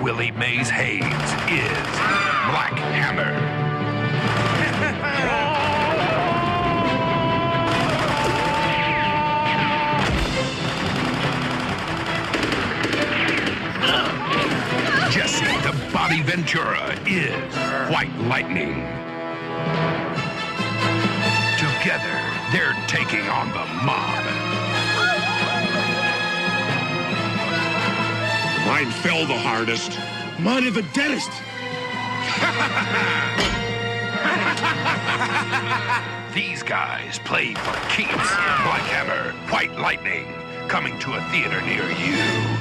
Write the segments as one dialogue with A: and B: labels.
A: Willie Mays Hayes is Black Hammer. Jesse the Body Ventura is White Lightning. Together, they're taking on the mob.
B: Mine fell the hardest. Mine are the deadest.
A: These guys played for keeps. Black Hammer, White Lightning, coming to a theater near you.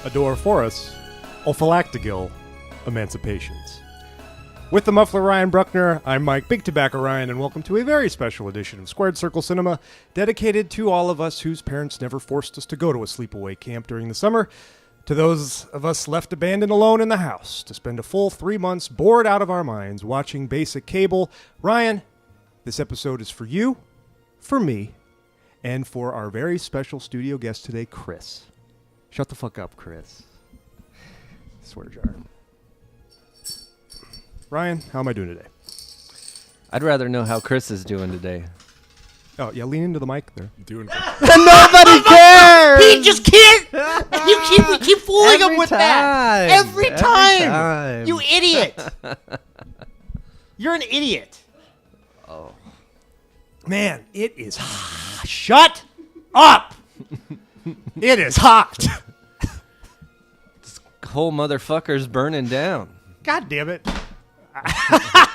C: Adore for us, Ophalactigil Emancipations. With the Muffler Ryan Bruckner, I'm Mike Big Tobacco Ryan, and welcome to a very special edition of Squared Circle Cinema, dedicated to all of us whose parents never forced us to go to a sleepaway camp during the summer, to those of us left abandoned alone in the house to spend a full 3 months bored out of our minds watching basic cable. Ryan, this episode is for you, for me, and for our very special studio guest today, Chris. Shut the fuck up, Chris. Swear jar. Ryan, how am I doing today?
D: I'd rather know how Chris is doing today.
C: Oh, yeah, lean into the mic there.
B: Doing
D: Nobody cares!
E: He just can't! We keep fooling him with that! Every time! You idiot! You're an idiot.
D: Oh.
C: Man, it is hot. Shut up! It is hot.
D: This whole motherfucker's burning down.
C: God damn it.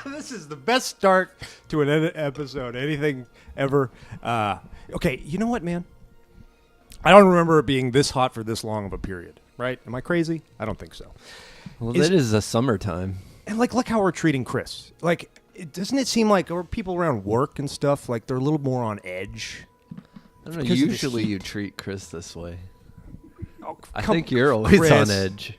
C: This is the best start to an episode, anything ever. Okay, you know what, man? I don't remember it being this hot for this long of a period, right? Am I crazy? I don't think so.
D: Well, it is a summertime.
C: And look how we're treating Chris. Doesn't it seem like people around work and stuff, like they're a little more on edge?
D: I don't know.
C: Because of this
D: Usually
C: heat.
D: you treat Chris this way.
C: Oh,
D: I
C: come-
D: think you're always
C: Chris.
D: on edge.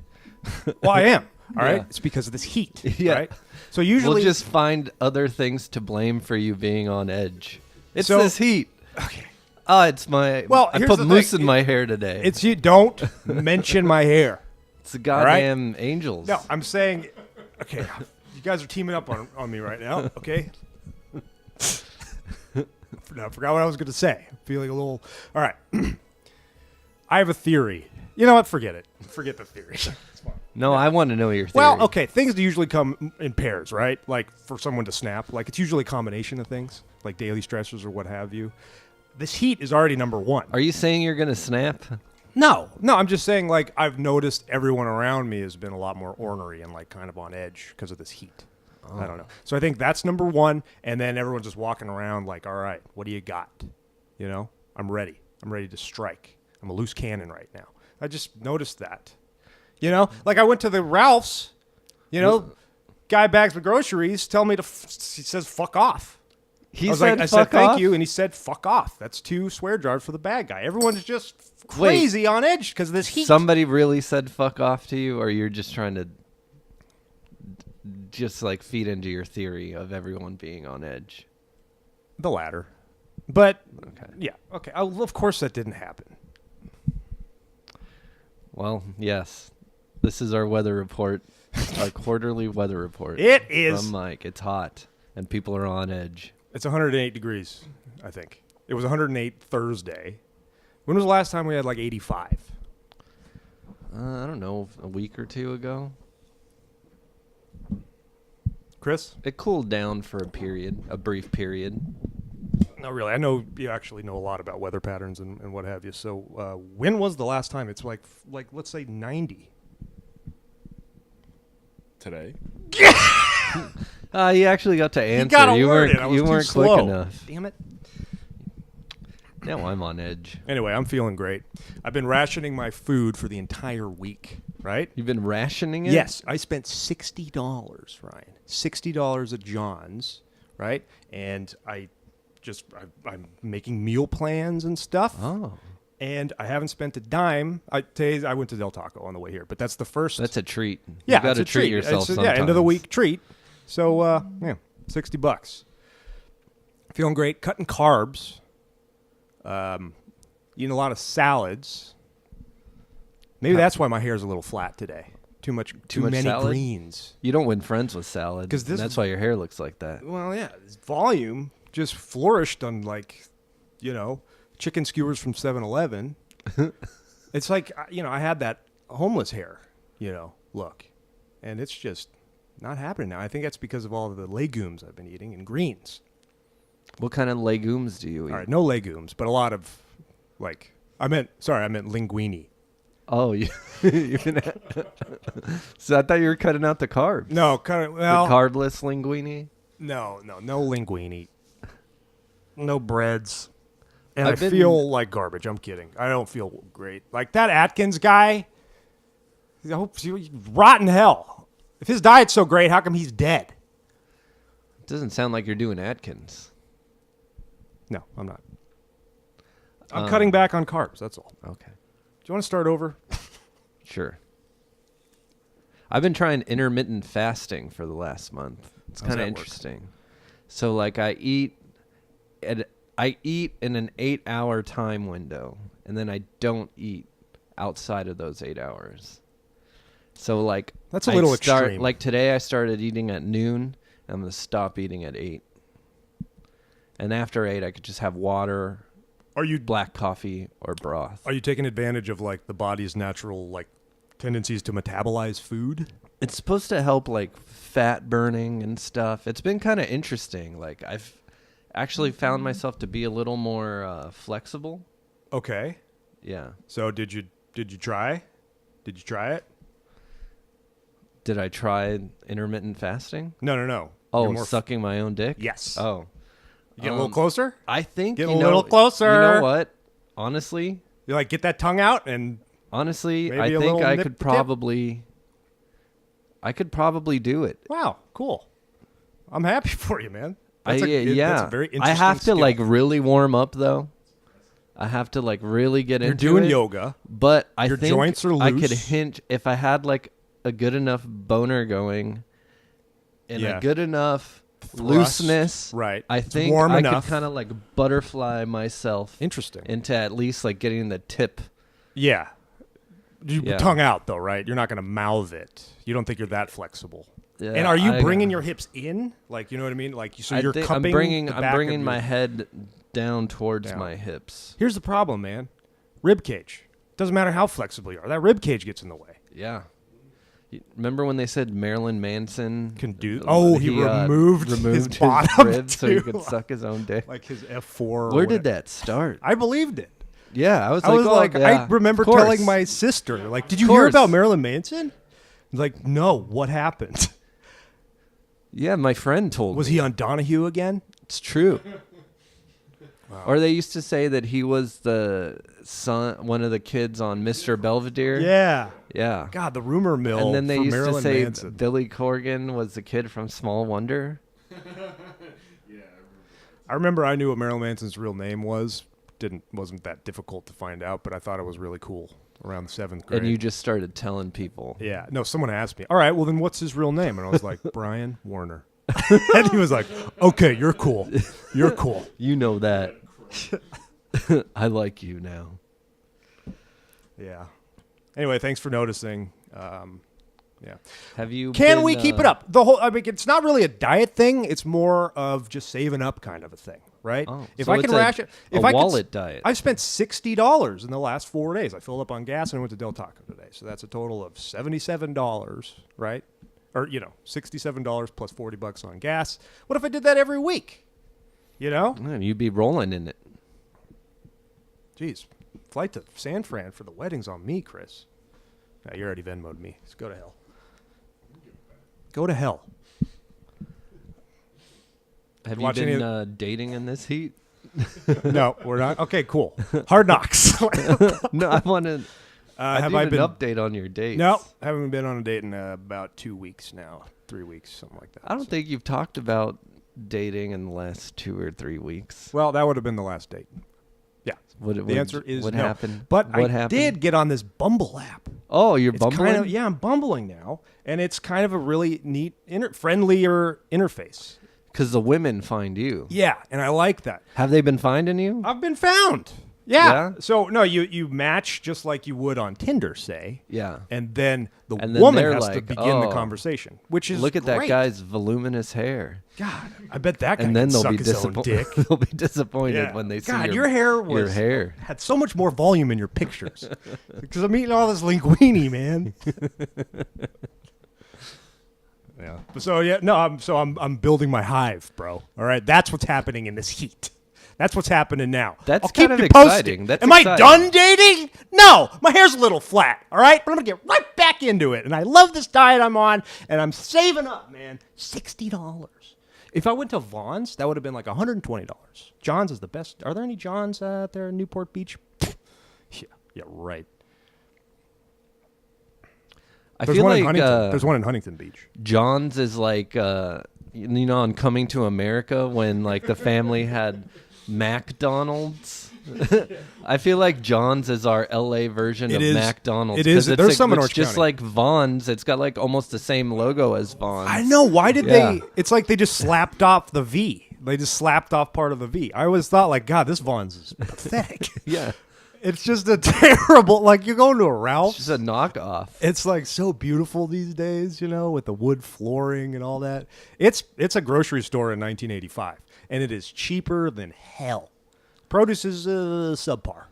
C: Well, I am. All right,
D: Yeah.
C: it's because of this heat.
D: Yeah.
C: Right? So usually,
D: We'll just find other things to blame for you being on edge. It's
C: So-
D: this heat.
C: okay.
D: It's my...
C: Well,
D: I
C: here's
D: put
C: the
D: mousse
C: thing.
D: in my hair today.
C: It's you. Don't mention my hair.
D: It's the goddamn angels.
C: No, I'm saying. Okay, you guys are teaming up on me right now. Okay. I forgot what I was going to say. I'm feeling a little. All right. I have a theory. You know what? Forget it. Forget the theory. It's fine.
D: No, I want to know your theory.
C: Well, okay. Things usually come in pairs, right? Like for someone to snap. Like it's usually a combination of things, like daily stressors or what have you. This heat is already number one.
D: Are you saying you're going to snap?
C: No, I'm just saying, like, I've noticed everyone around me has been a lot more ornery and, like, kind of on edge because of this heat.
D: Oh.
C: I don't know. So I think that's number one, and then everyone's just walking around like, all right, what do you got? You know, I'm ready. I'm ready to strike. I'm a loose cannon right now. I just noticed that. You know, like I went to the Ralph's, you know, guy bags the groceries, tell me he says, fuck off.
D: He
C: I was
D: said,
C: like, I said,
D: "Fuck
C: thank
D: off?"
C: you, and he said, fuck off. That's 2 swear jars for the bad guy. Everyone's just crazy on edge because of this heat.
D: Somebody really said fuck off to you, or you're just trying to just like feed into your theory of everyone being on edge?
C: The latter. But,
D: Okay.
C: yeah, okay. Of course that didn't happen.
D: Well, yes. This is our weather report, our quarterly weather report.
C: It is.
D: From Mike. It's hot, and people are on edge.
C: It's 108 degrees, I think. It was 108 Thursday. When was the last time we had like 85?
D: I don't know, a week or two ago.
C: Chris?
D: It cooled down for a brief period.
C: No, really. I know you actually know a lot about weather patterns and what have you. So when was the last time? It's like let's say 90.
B: today.
D: You actually got to answer.
C: You got a
D: you
C: word
D: weren't,
C: in. I was
D: you
C: too
D: weren't
C: slow.
D: quick enough.
C: Damn it.
D: Now I'm on edge.
C: Anyway, I'm feeling great. I've been rationing my food for the entire week, right?
D: You've been rationing it?
C: Yes, I spent $60, Ryan. $60 at John's, right? And I'm making meal plans and stuff.
D: Oh.
C: And I haven't spent a dime. Today I went to Del Taco on the way here, but that's the first.
D: That's a treat.
C: Yeah,
D: You got to
C: it's a
D: treat yourself
C: It's
D: sometimes.
C: end of the week treat. So, yeah, $60. Feeling great. Cutting carbs. Eating a lot of salads. Maybe that's why my hair's a little flat today. Too much many
D: salad?
C: greens.
D: You don't win friends with salad.
C: 'Cause this-
D: that's why your hair looks like that.
C: Well, yeah, this volume just flourished on chicken skewers from 7-Eleven. It's like, I had that homeless hair, look. And it's just not happening now. I think that's because of all of the legumes I've been eating and greens.
D: What kind of legumes do you eat?
C: All right, no legumes, but a lot of, I meant linguine.
D: Oh, you've been so I thought you were cutting out the carbs.
C: No,
D: The carbless linguine?
C: no linguine. No breads. And
D: I've
C: I
D: been-
C: feel like garbage. I'm kidding. I don't feel great. Like that Atkins guy, I hope he's rotten hell. If his diet's so great, how come he's dead?
D: It doesn't sound like you're doing Atkins.
C: No, I'm not. I'm cutting back on carbs, that's all.
D: Okay.
C: Do you want to start over?
D: Sure. I've been trying intermittent fasting for the last month. It's
C: How's
D: kind of
C: that work?
D: interesting. So I eat in an 8-hour time window, and then I don't eat outside of those 8 hours. So
C: That's a little extreme.
D: Like today I started eating at noon. I'm going to stop eating at 8. And after 8 I could just have water,
C: Are you
D: black coffee, or broth.
C: Are you taking advantage of the body's natural tendencies to metabolize food?
D: It's supposed to help fat burning and stuff. It's been kind of interesting. I've actually found myself to be a little more flexible.
C: Okay.
D: Yeah.
C: So did you try? Did you try it?
D: Did I try intermittent fasting?
C: No.
D: Oh,
C: You're more
D: sucking my own dick?
C: Yes.
D: Oh.
C: You get a little closer?
D: I think
C: Get
D: you
C: a
D: know,
C: little closer.
D: You know what? Honestly,
C: You get that tongue out and
D: Maybe
C: Maybe
D: I
C: a
D: think
C: little
D: I
C: nip
D: could
C: tip?
D: probably do it.
C: wow, cool. I'm happy for you, man.
D: Yeah.
C: That's a very interesting
D: I have to
C: skill.
D: really warm up though. I have to really get
C: You're
D: into
C: doing
D: it.
C: yoga.
D: But I
C: Your
D: think
C: joints are
D: I could
C: loose.
D: hint if I had a good enough boner going and
C: Yeah.
D: a good enough
C: Thrust,
D: looseness.
C: right.
D: I
C: It's
D: think
C: warm
D: I
C: enough.
D: could kind of butterfly myself
C: Interesting.
D: into at least getting the tip.
C: Yeah.
D: Yeah.
C: Tongue out though, right? You're not going to mouth it. You don't think you're that flexible.
D: Yeah,
C: And are you
D: I-
C: bringing your hips in? You know what I mean? So you're
D: I'm
C: cupping
D: bringing
C: the back of your-
D: my head down towards
C: Down.
D: my hips.
C: Here's the problem, man. Rib cage. Doesn't matter how flexible you are. That rib cage gets in the way.
D: Yeah. Remember when they said Marilyn Manson
C: Can do. Oh, he removed his
D: his
C: bottom
D: ribs so he
C: too.
D: could suck his own dick?
C: Like his F4. or
D: Where did
C: whatever.
D: that start?
C: I believed it.
D: Yeah, I was
C: I was
D: oh, yeah,
C: I remember
D: of course.
C: telling my sister, did you hear
D: course.
C: about Marilyn Manson? No, what happened?
D: Yeah, my friend told
C: Was
D: me.
C: he on Donahue again?
D: It's true. Or they used to say that he was the son, one of the kids on Mr. Belvedere.
C: Yeah.
D: Yeah.
C: God, the rumor mill.
D: And then they
C: for
D: used
C: Marilyn
D: to say
C: Manson.
D: Billy Corgan was the kid from Small Wonder.
C: I remember I knew what Marilyn Manson's real name was. Wasn't that difficult to find out, but I thought it was really cool around the 7th grade.
D: And you just started telling people.
C: Yeah. No, someone asked me, all right, well, then what's his real name? And I was like, Brian Warner. And he was like, okay, you're cool. You're cool.
D: You know that. I like you now.
C: Yeah. Anyway, thanks for noticing. Yeah.
D: Have you
C: Can
D: been,
C: we keep it up? It's not really a diet thing. It's more of just saving up kind of a thing, right?
D: Oh,
C: if
D: so
C: I
D: it's
C: can
D: a-
C: ration, if
D: a
C: I could,
D: wallet diet.
C: I've spent $60 in the last 4 days. I filled up on gas and I went to Del Taco today, so that's a total of $77, right? Or $67 plus $40 on gas. What if I did that every week?
D: Man, you'd be rolling in it.
C: Jeez, flight to San Fran for the wedding's on me, Chris. You already Venmo'd me. Let's go to hell. Go to hell.
D: Have you
C: Watch any
D: been dating in this heat?
C: No, we're not. Okay, cool. Hard Knocks.
D: No, I want to. I
C: have
D: need
C: I
D: an
C: been?
D: update on your dates.
C: No, haven't been on a date in about 2 weeks now. 3 weeks, something like that.
D: I don't think you've talked about dating in the last 2 or 3 weeks.
C: Well, that would have been the last date. Yeah. The answer is
D: what
C: no.
D: happened?
C: But
D: what
C: I
D: happened?
C: did get on this Bumble app.
D: Oh, you're
C: It's
D: bumbling?
C: kind of, yeah, I'm bumbling now, and it's kind of a really neat, friendlier interface.
D: Because the women find you.
C: Yeah, and I like that.
D: Have they been finding you?
C: I've been found. Yeah.
D: Yeah?
C: So no, you match just like you would on Tinder, say.
D: Yeah.
C: And then the
D: And then
C: woman
D: they're
C: has to
D: like,
C: begin the
D: "Oh,
C: conversation, which is
D: Look at that
C: great.
D: guy's voluminous hair.
C: God, I bet that guy
D: And then
C: can
D: they'll
C: suck
D: be
C: his own dick.
D: they'll be disappointed
C: Yeah.
D: when they see
C: God,
D: your
C: hair was
D: your hair.
C: had so much more volume in your pictures because I'm eating all this linguine, man. Yeah. So yeah, no, I'm building my hive, bro. All right, that's what's happening in this heat. That's what's happening now.
D: That's
C: I'll keep
D: kind of
C: you posted.
D: exciting. That's
C: Am I
D: exciting.
C: done dating? No, my hair's a little flat. All right, but I'm gonna get right back into it, and I love this diet I'm on, and I'm saving up, man. $60. If I went to Vaughn's, that would have been like $120. John's is the best. Are there any John's out there in Newport Beach? Yeah, right.
D: I
C: There's
D: feel
C: one
D: like
C: in Huntington. There's one in Huntington Beach.
D: John's is like on Coming to America when like the family had McDonald's. I feel like John's is our LA version
C: It
D: of
C: is.
D: McDonald's.
C: It is.
D: 'cause
C: There's some in
D: it's
C: Orange
D: just
C: County.
D: like Vaughn's. It's got like almost the same logo as Vaughn's.
C: I know. Why did
D: Yeah.
C: they? It's like they just slapped off the V. They just slapped off part of the V. I always thought, like, God, this Vaughn's is pathetic.
D: Yeah,
C: It's just a terrible. Like, you're going to a Ralph's.
D: it's just a knockoff.
C: It's like so beautiful these days, with the wood flooring and all that. It's a grocery store in 1985, and it is cheaper than hell. Produce is subpar.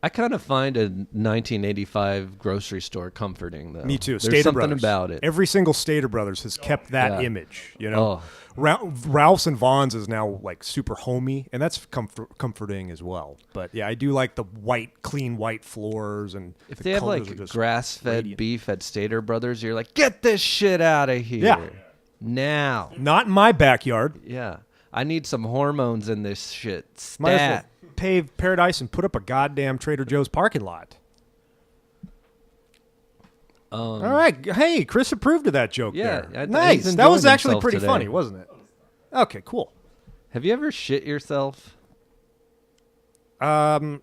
D: I kind of find a 1985 grocery store comforting, though.
C: Me too.
D: There's
C: Stater
D: something
C: Brothers.
D: about it.
C: Every single Stater Brothers has kept that
D: Yeah.
C: image.
D: Oh.
C: Ralph's and Vaughn's is now like super homey, and that's comforting as well. But yeah, I do like the clean white floors, and
D: If
C: the
D: they have
C: colors are
D: like
C: just
D: grass-fed
C: radiant.
D: beef at Stater Brothers, you're like, get this shit out of here.
C: Yeah.
D: Now.
C: Not in my backyard.
D: Yeah. I need some hormones in this shit.
C: Might as well
D: Stat.
C: pave paradise and put up a goddamn Trader Joe's parking lot. All right. Hey, Chris approved of that joke
D: Yeah,
C: there.
D: he's
C: Nice. That
D: enjoying
C: was actually
D: himself
C: pretty
D: today.
C: funny, wasn't it? Okay, cool.
D: Have you ever shit yourself?
C: In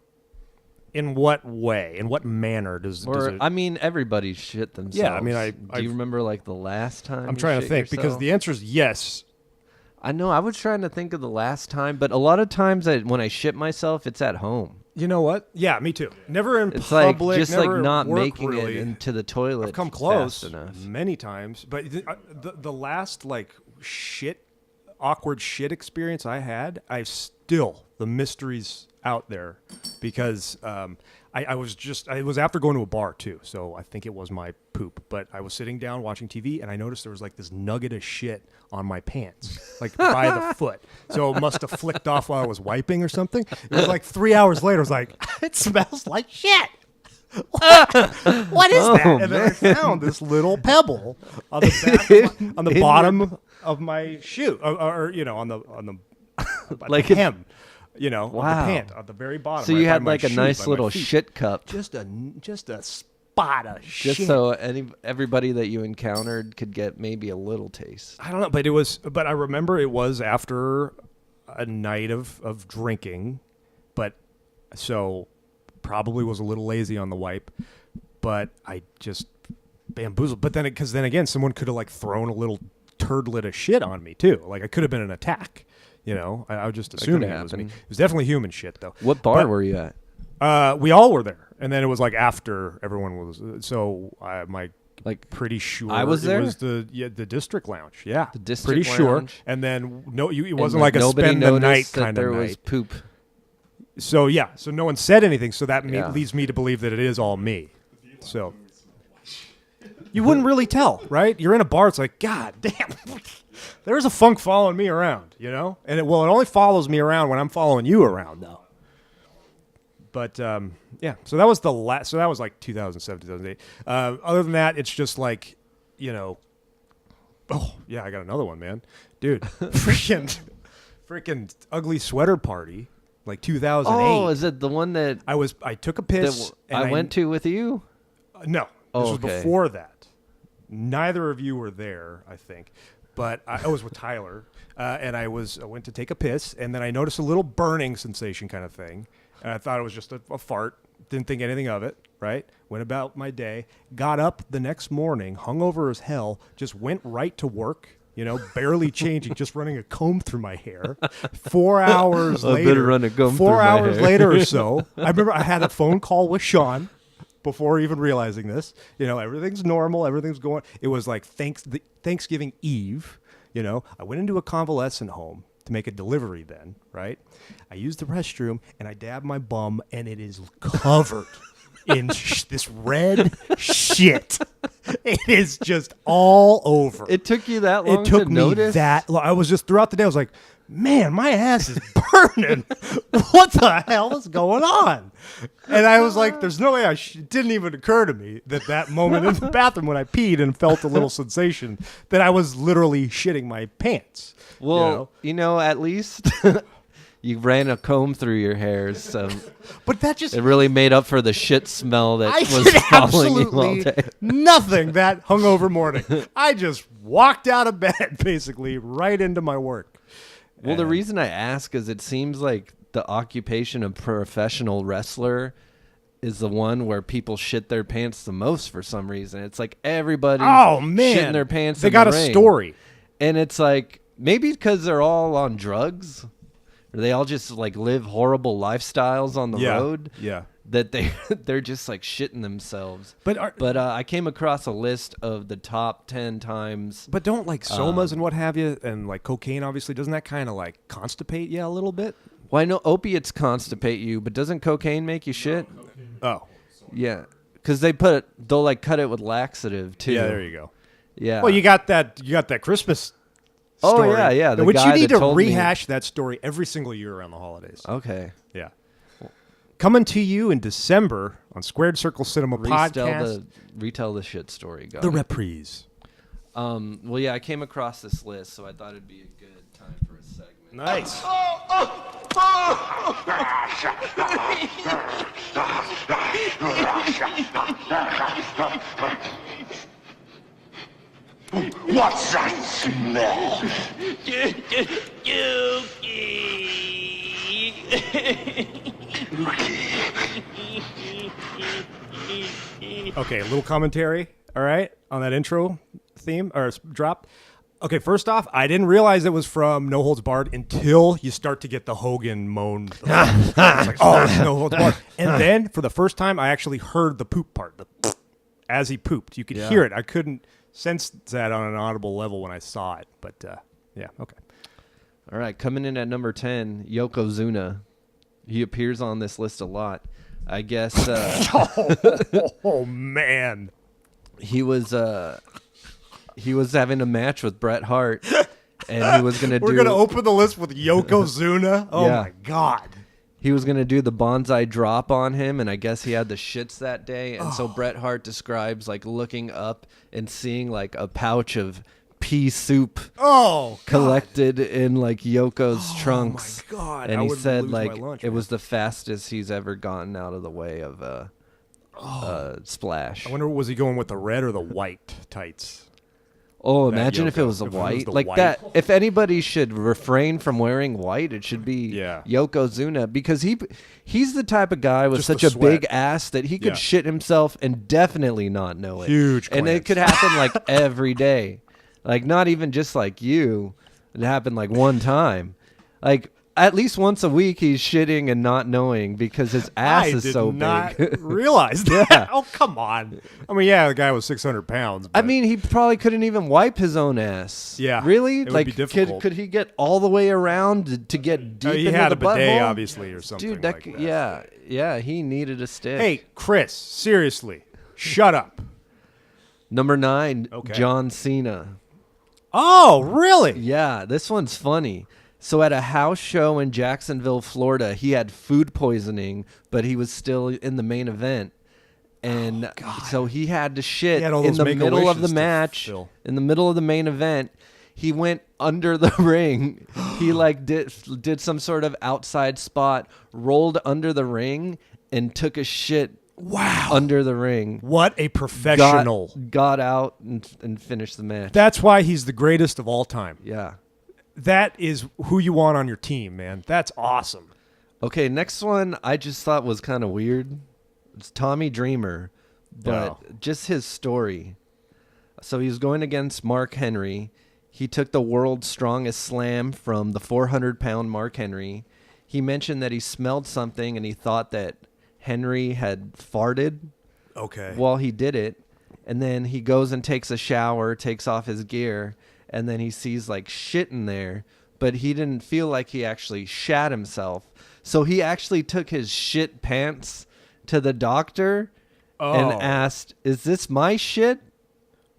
C: what way? In what manner does
D: Or,
C: it...
D: I mean, everybody shit themselves.
C: Yeah, I mean,
D: Do you remember, like, the last time
C: I'm
D: you
C: trying to
D: shit
C: think because
D: yourself?
C: the answer is yes.
D: I know, I was trying to think of the last time, but a lot of times when I shit myself, it's at home.
C: You know what? Yeah, me too. Never in
D: It's
C: public.
D: like, just
C: never
D: like
C: at
D: not
C: work,
D: making
C: really.
D: it into the toilet
C: I've come close
D: fast enough.
C: many times, but the last like awkward shit experience I had, the mystery's out there because I was after going to a bar too, so I think it was my poop. But I was sitting down watching TV and I noticed there was like this nugget of shit on my pants, like by the foot. So it must have flicked off while I was wiping or something. It was like 3 hours later. I was like, it smells like shit. What is that? And then I found this little pebble on the back, on the bottom of my shoe, or on the
D: Like
C: the
D: it-
C: hem, of the
D: Wow.
C: pant at the very bottom.
D: So
C: right
D: you
C: by
D: had
C: my
D: like a
C: shoe,
D: nice
C: by my
D: little
C: feet.
D: shit cup.
C: just a spot of
D: Just
C: shit.
D: so everybody that you encountered could get maybe a little taste.
C: I don't know, but I remember it was after a night of drinking, but so probably was a little lazy on the wipe, but I just bamboozled. But then, because then again, someone could have like thrown a little turdlet of shit on me too. Like it could have been an attack. I was just assuming it was me.
D: happened.
C: It was definitely human shit though.
D: What bar
C: But-
D: were you at?
C: We all were there, and then it was like after everyone was. So my
D: Like,
C: pretty sure
D: I was there?
C: It was the district lounge. Yeah,
D: The district
C: pretty sure.
D: lounge?
C: And then it
D: and,
C: wasn't like a
D: nobody
C: spend the night
D: noticed that
C: kind
D: there
C: of
D: was
C: night.
D: poop.
C: So yeah, so no one said anything. So that
D: Yeah.
C: leads me to believe that it is all me. So you wouldn't really tell, right? You're in a bar. It's like, God damn, there's a funk following me around, And it only follows me around when I'm following you around, though. But yeah, so that was the last. So that was like 2007, 2008. Other than that, it's just like, oh yeah, I got another one, man, dude. freaking ugly sweater party. like 2008.
D: Oh, is it the one that
C: I took a piss.
D: that I went to with you?
C: No, this
D: Oh,
C: was
D: okay.
C: before that. Neither of you were there, I think, but I was with Tyler, and I went to take a piss, and then I noticed a little burning sensation kind of thing, and I thought it was just a fart. Didn't think anything of it. Right? Went about my day. Got up the next morning, hungover as hell. Just went right to work. Barely changing, just running a comb through my hair. 4 hours later,
D: better run a comb
C: 4
D: through my
C: hours
D: hair.
C: later or so, I remember I had a phone call with Sean before even realizing this. Everything's normal, everything's going. It was like Thanksgiving Eve. I went into a convalescent home to make a delivery then, right? I used the restroom and I dabbed my bum and it is covered in this red shit. It is just all over.
D: It took you that long
C: It took
D: to
C: me
D: notice?
C: that long. I was just throughout the day. I was like, man, my ass is burning. What the hell is going on? And I was like, there's no way it didn't even occur to me that moment in the bathroom when I peed and felt a little sensation that I was literally shitting my pants.
D: Well, at least you ran a comb through your hair, so
C: But that just
D: it really made up for the shit smell that
C: I
D: was
C: did
D: following you all
C: absolutely
D: day.
C: nothing that hungover morning. I just walked out of bed basically right into my work.
D: Well, the reason I ask is it seems like the occupation of professional wrestler is the one where people shit their pants the most for some reason. It's like everybody shitting their pants.
C: They
D: in
C: got
D: the
C: a
D: ring.
C: story.
D: And it's like maybe because they're all on drugs, or they all just like live horrible lifestyles on the road.
C: Yeah.
D: That they're just like shitting themselves.
C: But
D: I came across a list of the top 10 times.
C: But don't like somas and what have you, and like cocaine obviously, doesn't that kind of like constipate you a little bit?
D: Well, I know opiates constipate you, but doesn't cocaine make you shit?
C: Oh.
D: Yeah, because they'll like cut it with laxative too.
C: Yeah, there you go.
D: Yeah.
C: Well, you got that Christmas
D: Oh,
C: story.
D: yeah, the
C: Which
D: guy
C: you need
D: that
C: to
D: told me-
C: rehash that story every single year around the holidays.
D: Okay.
C: Yeah. Coming to you in December on Squared Circle Cinema Podcast.
D: Retell the shit story. Go
C: The
D: ahead.
C: reprise.
D: Well, yeah, I came across this list, so I thought it'd be a good time for a segment.
C: Nice.
A: What's that smell?
C: Okay, a little commentary, all right, on that intro theme or drop. Okay, first off, I didn't realize it was from No Holds Barred until you start to get the Hogan moan. It's like, oh, it's No Holds Barred. And then for the first time, I actually heard the poop part, as he pooped. You could hear it. I couldn't sense that on an audible level when I saw it, but yeah, okay.
D: All right, coming in at number 10, Yokozuna. He appears on this list a lot. I guess
C: Oh man.
D: he was having a match with Bret Hart, and he was gonna
C: We're gonna open the list with Yokozuna. Oh
D: Yeah.
C: my god.
D: He was going to do the bonsai drop on him, and I guess he had the shits that day. And so Bret Hart describes like looking up and seeing like a pouch of pea soup
C: Oh,
D: collected in like Yoko's trunks.
C: my God.
D: And
C: I
D: he
C: would
D: said
C: lose my
D: like
C: lunch,
D: it
C: man.
D: was the fastest he's ever gotten out of the way of splash.
C: I wonder, was he going with the red or the white tights?
D: Oh,
C: that
D: imagine if it
C: Yoko-
D: was a
C: if it was
D: white.
C: the
D: Like
C: white.
D: that. If anybody should refrain from wearing white, it should be
C: Yeah.
D: Yokozuna, because he's the type of guy with
C: Just
D: such
C: the
D: a big
C: sweat.
D: ass that he could
C: Yeah.
D: shit himself and definitely not know it.
C: Huge
D: And it
C: glance.
D: could happen like every day. Like not even just like you. It happened like one time. Like at least once a week he's shitting and not knowing because his ass
C: I
D: is
C: did
D: so
C: not
D: big.
C: realize that.
D: Yeah.
C: Oh, come on. I mean, yeah, the guy was 600 pounds.
D: I
C: but-
D: mean, he probably couldn't even wipe his own ass.
C: Yeah,
D: really?
C: it would
D: Like,
C: be difficult.
D: could he get all the way around to get deep
C: he
D: into
C: had
D: the
C: a bidet,
D: butthole?
C: obviously, or something
D: Dude,
C: like that.
D: yeah, he needed a stick.
C: Hey, Chris, seriously, shut up.
D: Number 9,
C: Okay.
D: John Cena.
C: Oh, really?
D: Yeah, this one's funny. So at a house show in Jacksonville, Florida, he had food poisoning, but he was still in the main event. And so he had to shit
C: He had all
D: in
C: those
D: the middle of the
C: Make-A-Wishes to
D: match,
C: fill.
D: in the middle of the main event. He went under the ring. He like did some sort of outside spot, rolled under the ring, and took a shit.
C: Wow.
D: Under the ring.
C: What a professional.
D: Got out and finished the match.
C: That's why he's the greatest of all time.
D: Yeah.
C: That is who you want on your team, man. That's awesome.
D: Okay, next one I just thought was kind of weird. It's Tommy Dreamer, but just his story. So he was going against Mark Henry. He took the world's strongest slam from the 400-pound Mark Henry. He mentioned that he smelled something and he thought that Henry had farted while he did it. And then he goes and takes a shower, takes off his gear, and then he sees like shit in there. But he didn't feel like he actually shat himself. So he actually took his shit pants to the doctor and asked, "Is this my shit?"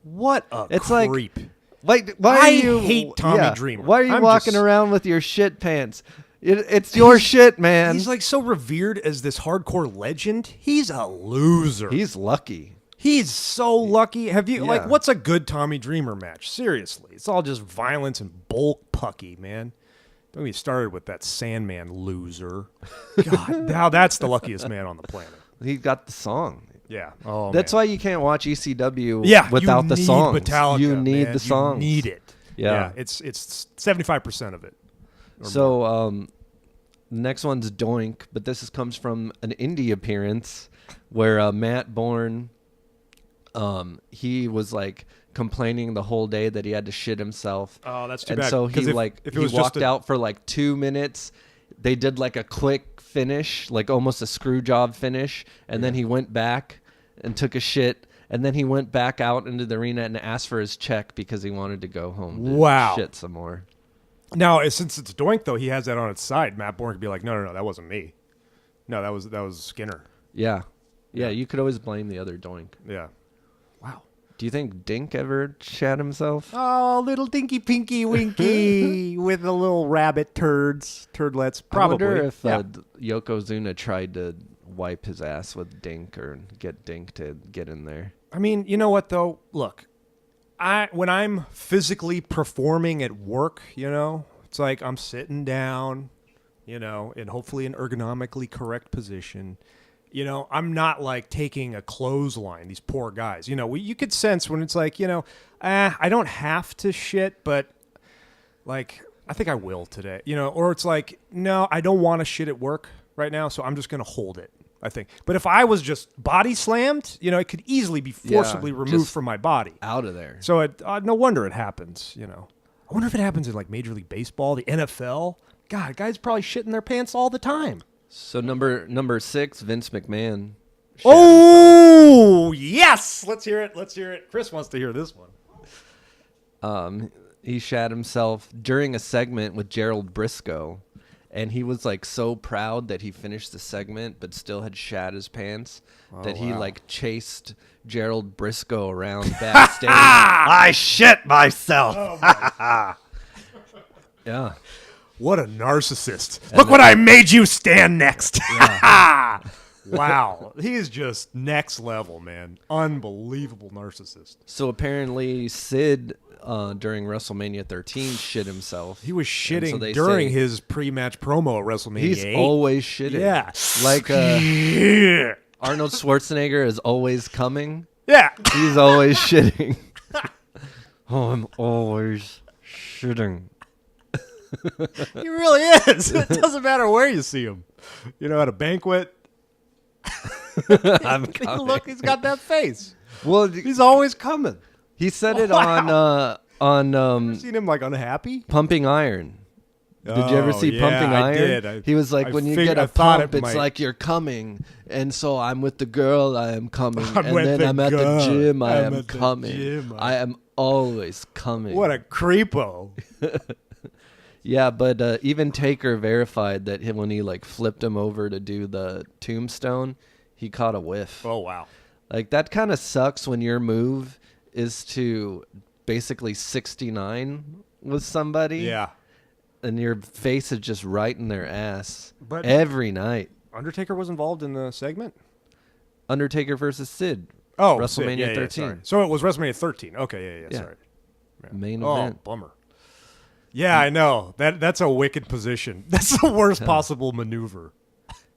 C: What a
D: it's
C: creep.
D: Like why
C: I
D: are you
C: hate Tommy Dreamer.
D: Why are you
C: I'm
D: walking
C: just-
D: around with your shit pants? It's your shit, man.
C: He's like so revered as this hardcore legend. He's a loser.
D: He's lucky.
C: He's so lucky. Have you like
D: Yeah.
C: what's a good Tommy Dreamer match? Seriously. It's all just violence and bulk pucky, man. Don't get me started with that Sandman loser. God, now that's the luckiest man on the planet.
D: He got the song.
C: Yeah. Oh,
D: That's
C: man.
D: why you can't watch ECW
C: Yeah,
D: without
C: you
D: the
C: need
D: songs.
C: Metallica,
D: You need
C: man.
D: the songs.
C: You need it.
D: Yeah.
C: It's 75% of it.
D: So next one's Doink, but this comes from an indie appearance where Matt Bourne, he was like complaining the whole day that he had to shit himself.
C: Oh, that's too
D: and
C: bad.
D: so he
C: 'Cause if
D: he
C: it was just
D: walked out for like 2 minutes. They did like a quick finish, like almost a screw job finish, and then he went back and took a shit. And then he went back out into the arena and asked for his check because he wanted to go home to shit some more.
C: Now, since it's Doink, though, he has that on its side. Matt Bourne could be like, no, that wasn't me. No, that was Skinner.
D: Yeah. You could always blame the other Doink.
C: Yeah. Wow.
D: Do you think Dink ever shat himself?
C: Oh, little dinky pinky winky with the little rabbit turdlets. Probably.
D: I wonder if Yokozuna tried to wipe his ass with Dink or get Dink to get in there.
C: I mean, you know what, though? Look, when I'm physically performing at work, it's like I'm sitting down, in hopefully an ergonomically correct position. I'm not like taking a clothesline, these poor guys. You could sense when it's like, I don't have to shit, but like, I think I will today, or it's like, no, I don't want to shit at work right now, so I'm just going to hold it, I think. But if I was just body slammed, it could easily be forcibly removed from my body.
D: Out of there.
C: So no wonder it happens, I wonder if it happens in like Major League Baseball, the NFL. God, guys probably shitting their pants all the time.
D: So number 6, Vince McMahon.
C: Oh, yes! Let's hear it. Chris wants to hear this one.
D: He shat himself during a segment with Gerald Briscoe, and he was like so proud that he finished the segment but still had shat his pants that he like chased Gerald Briscoe around backstage.
E: I shit myself.
D: Yeah.
C: What a narcissist. Look what I made you stand next. Yeah. Wow. He is just next level, man. Unbelievable narcissist.
D: So apparently Sid during WrestleMania 13 shit himself.
C: He was shitting
D: so
C: during his pre-match promo at WrestleMania
D: He's
C: 8.
D: always shitting.
C: Yeah.
D: Like Arnold Schwarzenegger is always coming.
C: Yeah.
D: He's always shitting. Oh, I'm always shitting.
C: He really is. It doesn't matter where you see him. At a banquet.
D: I'm coming.
C: Look, he's got that face.
D: Well,
C: He's always coming.
D: he said it on
C: Seen him like unhappy?
D: Pumping Iron. Did you ever see Pumping
C: I
D: Iron?
C: did.
D: He was like, when you get a pump, it's like you're coming. And so I'm with the girl, I am coming. And then I'm at the gym, I am coming. I am always coming.
C: What a creepo.
D: Yeah, but even Taker verified that when he like flipped him over to do the tombstone, he caught a whiff.
C: Oh, wow.
D: Like that kind of sucks when your move is to basically 69 with somebody.
C: Yeah.
D: And your face is just right in their ass
C: But-
D: every night.
C: Undertaker was involved in the segment?
D: Undertaker versus Sid.
C: Oh,
D: WrestleMania
C: yeah,
D: 13.
C: sorry. So it was WrestleMania 13. Okay, yeah,
D: Yeah.
C: sorry.
D: Main
C: Oh,
D: event.
C: bummer. Yeah, I know. That's a wicked position. That's the worst possible maneuver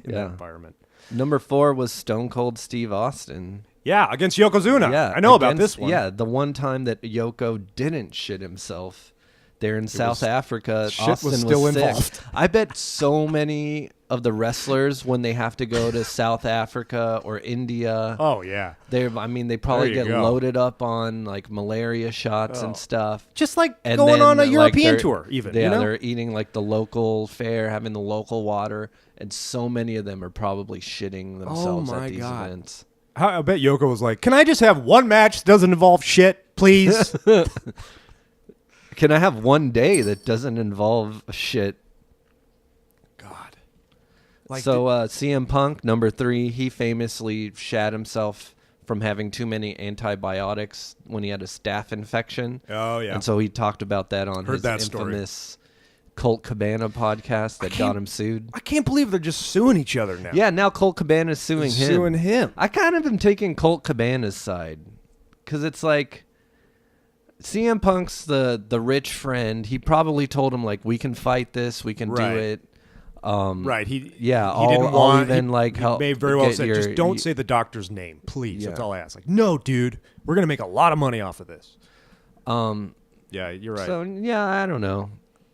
C: in that environment.
D: Number 4 was Stone Cold Steve Austin.
C: Yeah, against Yokozuna.
D: Yeah,
C: I know about this one.
D: Yeah, the one time that Yoko didn't shit himself there in South Africa,
C: shit
D: Austin
C: was still
D: sick.
C: involved.
D: I bet so many of the wrestlers, when they have to go to South Africa or India,
C: Oh, yeah.
D: they probably
C: There you
D: get
C: go.
D: loaded up on like malaria shots and stuff.
C: Just like
D: And
C: going
D: then,
C: on a
D: like,
C: European
D: they're-
C: tour, even.
D: Yeah,
C: you know?
D: they're eating like the local fare, having the local water, and so many of them are probably shitting themselves
C: my
D: at these
C: God.
D: events.
C: I bet Yoko was like, can I just have one match that doesn't involve shit, please?
D: Can I have one day that doesn't involve shit?
C: God. Like
D: So CM Punk, number 3, he famously shat himself from having too many antibiotics when he had a staph infection.
C: Oh, yeah.
D: And so he talked about that on
C: Heard
D: his
C: that story.
D: infamous Colt Cabana podcast that got him sued.
C: I can't believe they're just suing each other now.
D: Yeah, now Colt Cabana's suing him.
C: Suing him.
D: I kind of am taking Colt Cabana's side because it's like CM Punk's the rich friend. He probably told him like, we can fight this, we can
C: Right.
D: do it.
C: Right. He
D: Yeah,
C: didn't
D: I'll
C: want
D: even
C: he,
D: like
C: he
D: help
C: may very well
D: get
C: said,
D: your-
C: just don't
D: you-
C: say the doctor's name, please. That's
D: Yeah.
C: all I ask. Like, no, dude, we're gonna make a lot of money off of this. Yeah, you're right.
D: So yeah, I don't know.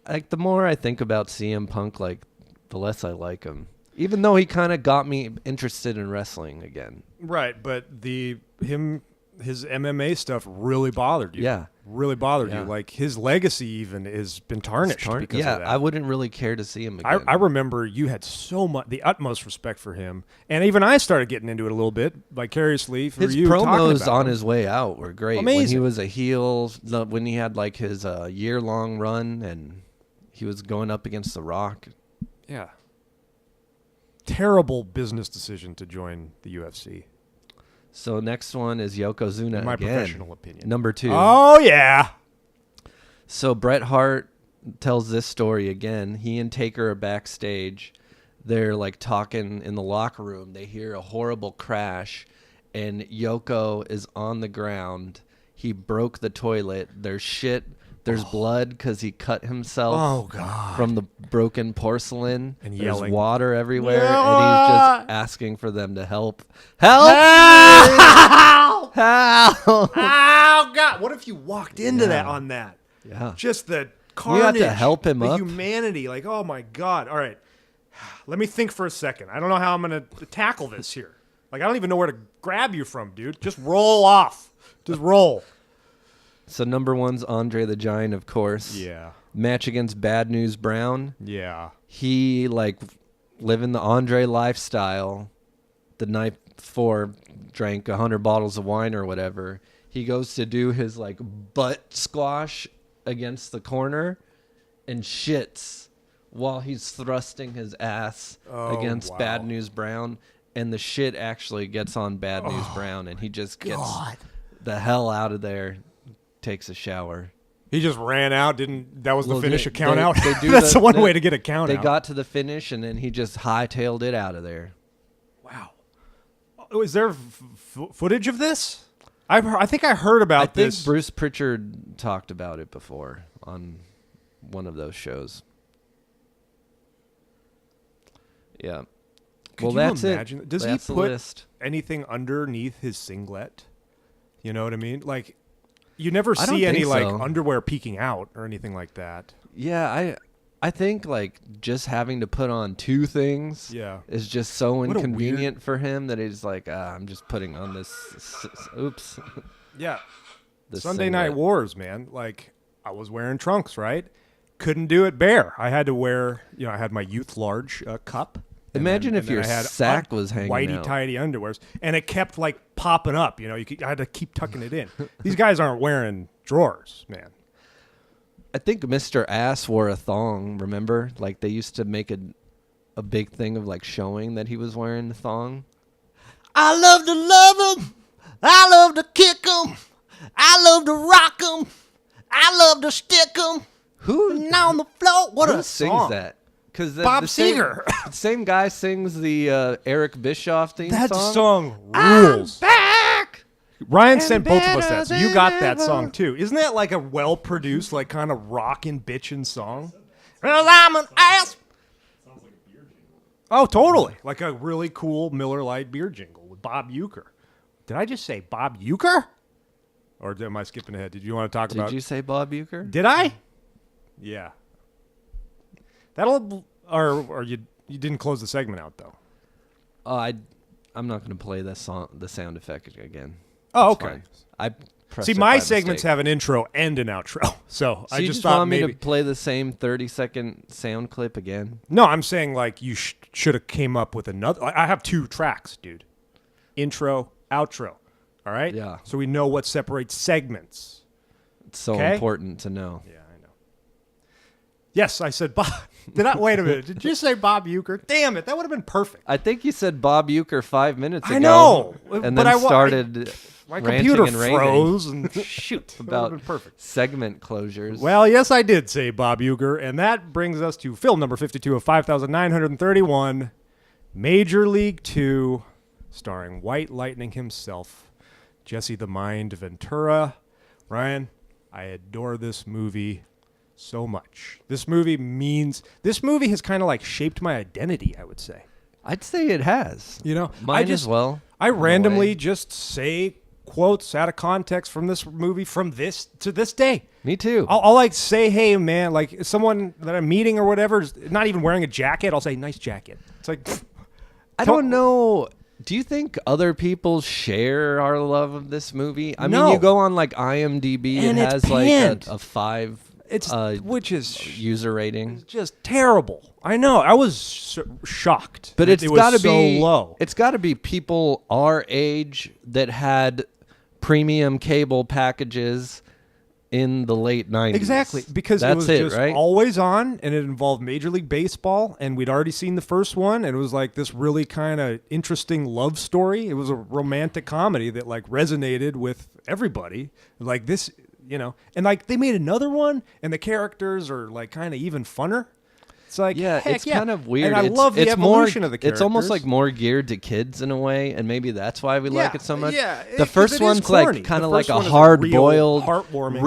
D: Like the more I think about CM Punk, like the less I like him. Even though he kind of got me interested in wrestling again.
C: Right, but his MMA stuff really bothered you.
D: Yeah.
C: Really bothered
D: Yeah.
C: you. Like his legacy even has been tarnished because
D: yeah,
C: of that.
D: I wouldn't really care to see him again.
C: I remember you had the utmost respect for him, and even I started getting into it a little bit vicariously for
D: his
C: you. talking
D: promos
C: about
D: on
C: him.
D: his way out were great. When he
C: Amazing.
D: was a heel, when he had like his year-long run, and he was going up against The Rock.
C: Yeah. Terrible business decision to join the UFC.
D: So next one is Yokozuna
C: In my
D: again.
C: professional opinion.
D: Number 2.
C: Oh yeah.
D: So Bret Hart tells this story again. He and Taker are backstage. They're like talking in the locker room. They hear a horrible crash, and Yoko is on the ground. He broke the toilet. There's shit. There's blood because he cut himself
C: Oh God.
D: from the broken porcelain.
C: And
D: There's
C: yelling.
D: water everywhere, and
C: Yeah.
D: he's just asking for them to help. Help!
C: Help!
D: Help!
C: Oh God! What if you walked into that on that?
D: Yeah.
C: Just the
D: You
C: carnage.
D: have to help him
C: the
D: up.
C: humanity. Like, oh my God! All right, let me think for a second. I don't know how I'm gonna tackle this here. Like, I don't even know where to grab you from, dude. Just roll off. Just roll.
D: So number 1's Andre the Giant, of course.
C: Yeah.
D: Match against Bad News Brown.
C: Yeah.
D: He like living the Andre lifestyle. The night before, drank 100 bottles of wine or whatever. He goes to do his like butt squash against the corner, and shits while he's thrusting his ass against
C: wow.
D: Bad News Brown, and the shit actually gets on Bad News Brown, and he just gets the hell out of there. Takes a shower.
C: He just ran out. That was the
D: Well,
C: finish
D: they-
C: a count
D: they-
C: out?
D: they do
C: That's
D: the-
C: the one
D: they-
C: way to get a count
D: They
C: out.
D: got to the finish, and then he just hightailed it out of there.
C: Wow. Oh, is there footage of this? I think I heard about
D: I think
C: this.
D: Bruce Pritchard talked about it before on one of those shows. Yeah.
C: Could
D: well,
C: you
D: that's
C: imagine?
D: it.
C: Does
D: That's
C: he
D: the
C: put
D: list.
C: anything underneath his singlet? You know what I mean? Like, you never
D: I don't
C: see any
D: think
C: like
D: so.
C: underwear peeking out or anything like that.
D: Yeah, I think like just having to put on two things
C: Yeah.
D: is just so
C: What a
D: inconvenient for him that he's like, I'm just putting on this. Oops.
C: Yeah.
D: this
C: Sunday Night
D: singlet.
C: Wars, man. Like, I was wearing trunks, right? Couldn't do it bare. I had to wear, I had my youth large cup.
D: Imagine if
C: then
D: your
C: I had
D: sack was hanging
C: whitey
D: out.
C: tighty underwears, and it kept like popping up. I had to keep tucking it in. These guys aren't wearing drawers, man.
D: I think Mr. Ass wore a thong, remember? Like they used to make a big thing of like showing that he was wearing the thong.
E: I love to love 'em. I love to kick 'em. I love to rock 'em. I love to stick 'em.
D: Who
E: On the floor. What
D: who
E: a
D: sings
E: song.
D: that? Because
C: Bob
D: the same,
C: Seger.
D: same guy sings the Eric Bischoff theme
C: That
D: song.
C: song rules.
D: Back.
C: Ryan sent both of us that, so you got that song too. Isn't that like a well-produced, like kind of rockin' bitchin' song? Well, I'm an ass. Oh, totally. Like a really cool Miller Lite beer jingle with Bob Uecker. Did I just say Bob Uecker? Or am I skipping ahead? Did you want to talk about...
D: Did you say Bob Uecker?
C: Did I? Yeah. That'll... Or you didn't close the segment out, though.
D: Oh, I'm not going to play the sound effect again.
C: Oh,
D: It's
C: okay.
D: fine. I pressed
C: See,
D: it
C: my
D: by
C: segments
D: mistake.
C: have an intro and an outro. So I
D: you
C: just thought
D: want
C: maybe...
D: me to play the same 30-second sound clip again?
C: No, I'm saying like you should have came up with another... I have 2 tracks, dude. Intro, outro. All right?
D: Yeah.
C: So we know what separates segments.
D: It's so
C: Okay.
D: important to know.
C: Yeah, I know. Yes, I said Bob. Did I? Wait a minute. Did you say Bob Uecker? Damn it. That would have been perfect.
D: I think you said Bob Uecker 5 minutes ago.
C: I know.
D: And
C: but
D: then
C: I
D: started
C: my
D: ranting
C: computer
D: and raving
C: froze and shoot. That would have
D: about
C: been perfect.
D: segment closures.
C: Well, yes, I did say Bob Uecker, and that brings us to film number 52 of 5,931, Major League 2, starring White Lightning himself, Jesse the Mind Ventura. Ryan, I adore this movie so much. This movie has kind of like shaped my identity, I would say.
D: I'd say it has.
C: You know,
D: Mine as well.
C: I
D: in a way.
C: randomly just say quotes out of context from this movie from this to this day.
D: Me too.
C: I'll like say, hey man, like someone that I'm meeting or whatever is not even wearing a jacket. I'll say, nice jacket. It's like,
D: I don't know. Do you think other people share our love of this movie? I
C: No.
D: mean, you go on like IMDb,
C: And
D: it
C: it's
D: has like
C: panned.
D: a 5
C: which is
D: user rating.
C: just terrible. I know. I was shocked.
D: But
C: that
D: it's
C: it was
D: got to
C: so
D: be
C: low.
D: It's got to be people our age that had premium cable packages in the late 90s.
C: Exactly, because
D: that's
C: it was just
D: right?
C: always on, and it involved Major League Baseball, and we'd already seen the first one, and it was like this really kind of interesting love story. It was a romantic comedy that like resonated with everybody. Like this, you know, and like they made another one, and the characters are like kind of even funner. It's like,
D: Yeah,
C: heck
D: it's
C: yeah.
D: kind of weird.
C: And I love the
D: it's
C: evolution
D: more,
C: of the characters.
D: It's almost like more geared to kids in a way, and maybe that's why we like it so much.
C: yeah,
D: the
C: 'cause
D: first
C: it is
D: one's
C: corny.
D: like kind
C: The
D: of like
C: first
D: a
C: one is
D: hard-boiled,
C: heartwarming.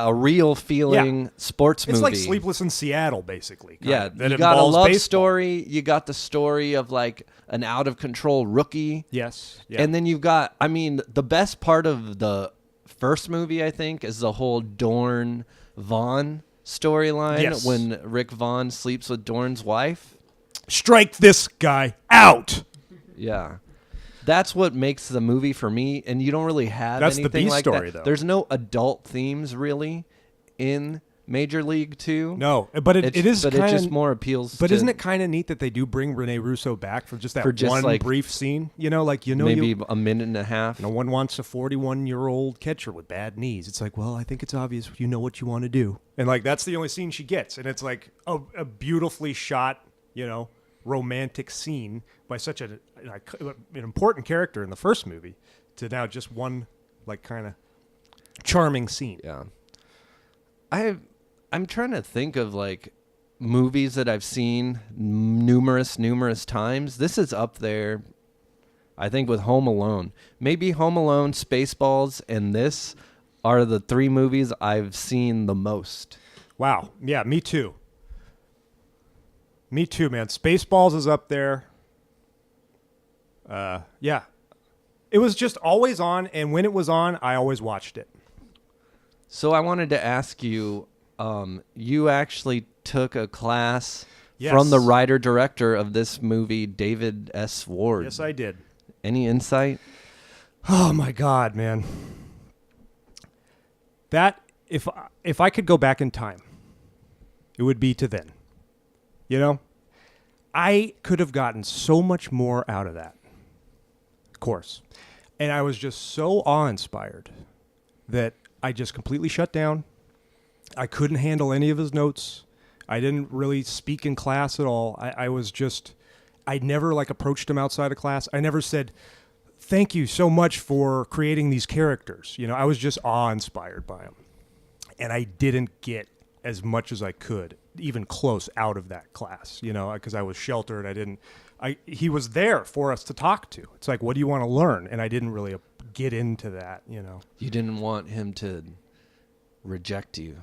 D: a real feeling sports
C: It's
D: movie.
C: like Sleepless in Seattle, basically. kind
D: Yeah,
C: of, that
D: you got a
C: involves
D: love
C: baseball.
D: story. You got the story of like an out of control rookie.
C: Yes. Yeah.
D: And then you've got, I mean, the best part of the first movie, I think, is the whole Dorn Vaughn storyline
C: Yes.
D: when Rick Vaughn sleeps with Dorn's wife.
C: strike this guy out.
D: Yeah. That's what makes the movie for me, and you don't really have
C: That's the
D: anything
C: B
D: like
C: story,
D: that.
C: though.
D: There's no adult themes really in Major League 2.
C: No, but it is
D: but
C: kind
D: it just
C: of
D: more appeals.
C: But
D: to
C: isn't it kind of neat that they do bring Rene Russo back for just that
D: For just,
C: one
D: like,
C: brief scene? You know, like
D: maybe
C: you,
D: a minute and a half?
C: no one wants a 41-year-old catcher with bad knees. It's like, well, I think it's obvious you know what you want to do, and like that's the only scene she gets, and it's like a beautifully shot, you know, romantic scene by such an important character in the first movie to now just one like kind of charming scene.
D: Yeah. I'm trying to think of like movies that I've seen numerous times. This is up there, I think, with Home Alone. Maybe Home Alone, Spaceballs, and this are the 3 movies I've seen the most.
C: Wow. Yeah, me too. Me too, man. Spaceballs is up there. Yeah. It was just always on, and when it was on, I always watched it.
D: So I wanted to ask you, you actually took a class
C: Yes.
D: from the writer-director of this movie, David S. Ward.
C: Yes, I did.
D: Any insight?
C: Oh my God, man. That if I could go back in time, it would be to then. You know? I could have gotten so much more out of that. Of course. And I was just so awe-inspired that I just completely shut down. I couldn't handle any of his notes. I didn't really speak in class at all. I was just, I never like approached him outside of class. I never said, thank you so much for creating these characters. You know, I was just awe-inspired by him. And I didn't get as much as I could, even close, out of that class, you know, because I was sheltered. He was there for us to talk to. It's like, what do you want to learn? And I didn't really get into that, you know.
D: You didn't want him to reject you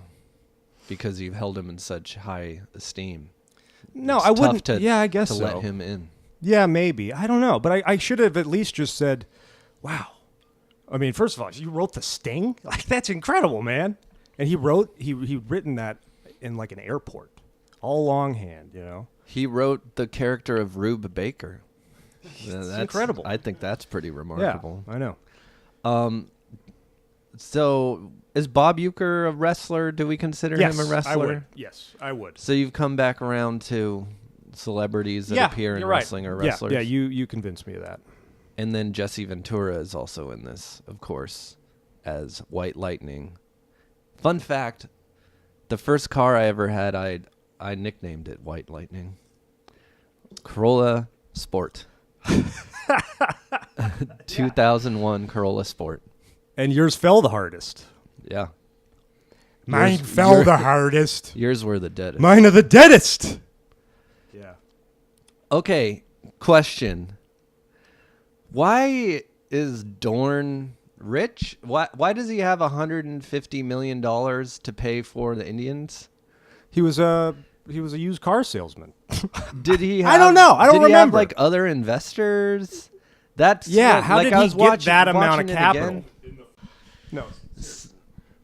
D: because you've held him in such high esteem.
C: No,
D: It's
C: I
D: tough
C: wouldn't.
D: to,
C: Yeah, I guess
D: to
C: so.
D: let him in.
C: Yeah, maybe. I don't know. But I should have at least just said, wow. I mean, first of all, you wrote The Sting? Like, that's incredible, man. And he'd written that in like an airport, all longhand, you know.
D: He wrote the character of Rube Baker. That's
C: incredible.
D: I think that's pretty remarkable.
C: Yeah, I know.
D: So is Bob Uecker a wrestler? Do we consider him a wrestler?
C: I would. Yes, I would.
D: So you've come back around to celebrities that appear in
C: you're right.
D: wrestling or wrestlers.
C: Yeah, you convinced me of that.
D: And then Jesse Ventura is also in this, of course, as White Lightning. Fun fact, the first car I ever had, I nicknamed it White Lightning. Corolla Sport. 2001 Corolla Sport.
C: And yours fell the hardest.
D: Yeah.
C: Mine
D: Yours-
C: fell
D: your-
C: the hardest.
D: Yours were the deadest.
C: Mine are the deadest. Yeah.
D: Okay, question. Why is Dorn rich? Why does he have $150 million to pay for the Indians?
C: He was a used car salesman.
D: Did he have,
C: I don't know. I don't
D: did he have
C: remember.
D: like other investors? That's
C: Yeah,
D: what-
C: how
D: like
C: did
D: I
C: he
D: was
C: get that amount of
D: watching it
C: capital?
D: again.
C: No.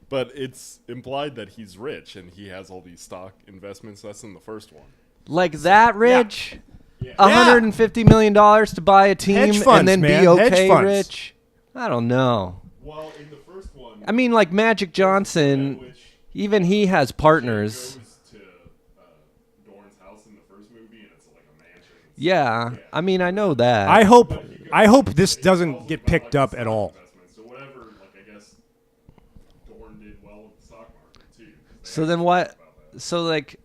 B: But it's implied that he's rich and he has all these stock investments. That's in the first one.
D: Like that rich?
B: Yeah.
D: $150 million to buy a team
C: Hedge funds,
D: and then
C: man.
D: be
C: Hedge
D: okay
C: funds.
D: rich? I don't know.
B: Well, in the first one,
D: I mean, like Magic Johnson,
B: which
D: even he has partners.
B: goes to Dorn's house in the first movie, and it's like a mansion.
D: Yeah, I mean, I know that.
C: I hope this doesn't get picked up at all.
B: So whatever, like I guess Dorn did well with the stock market too. 'cause they
D: So
B: actually
D: then what?
B: talked about that.
D: So like,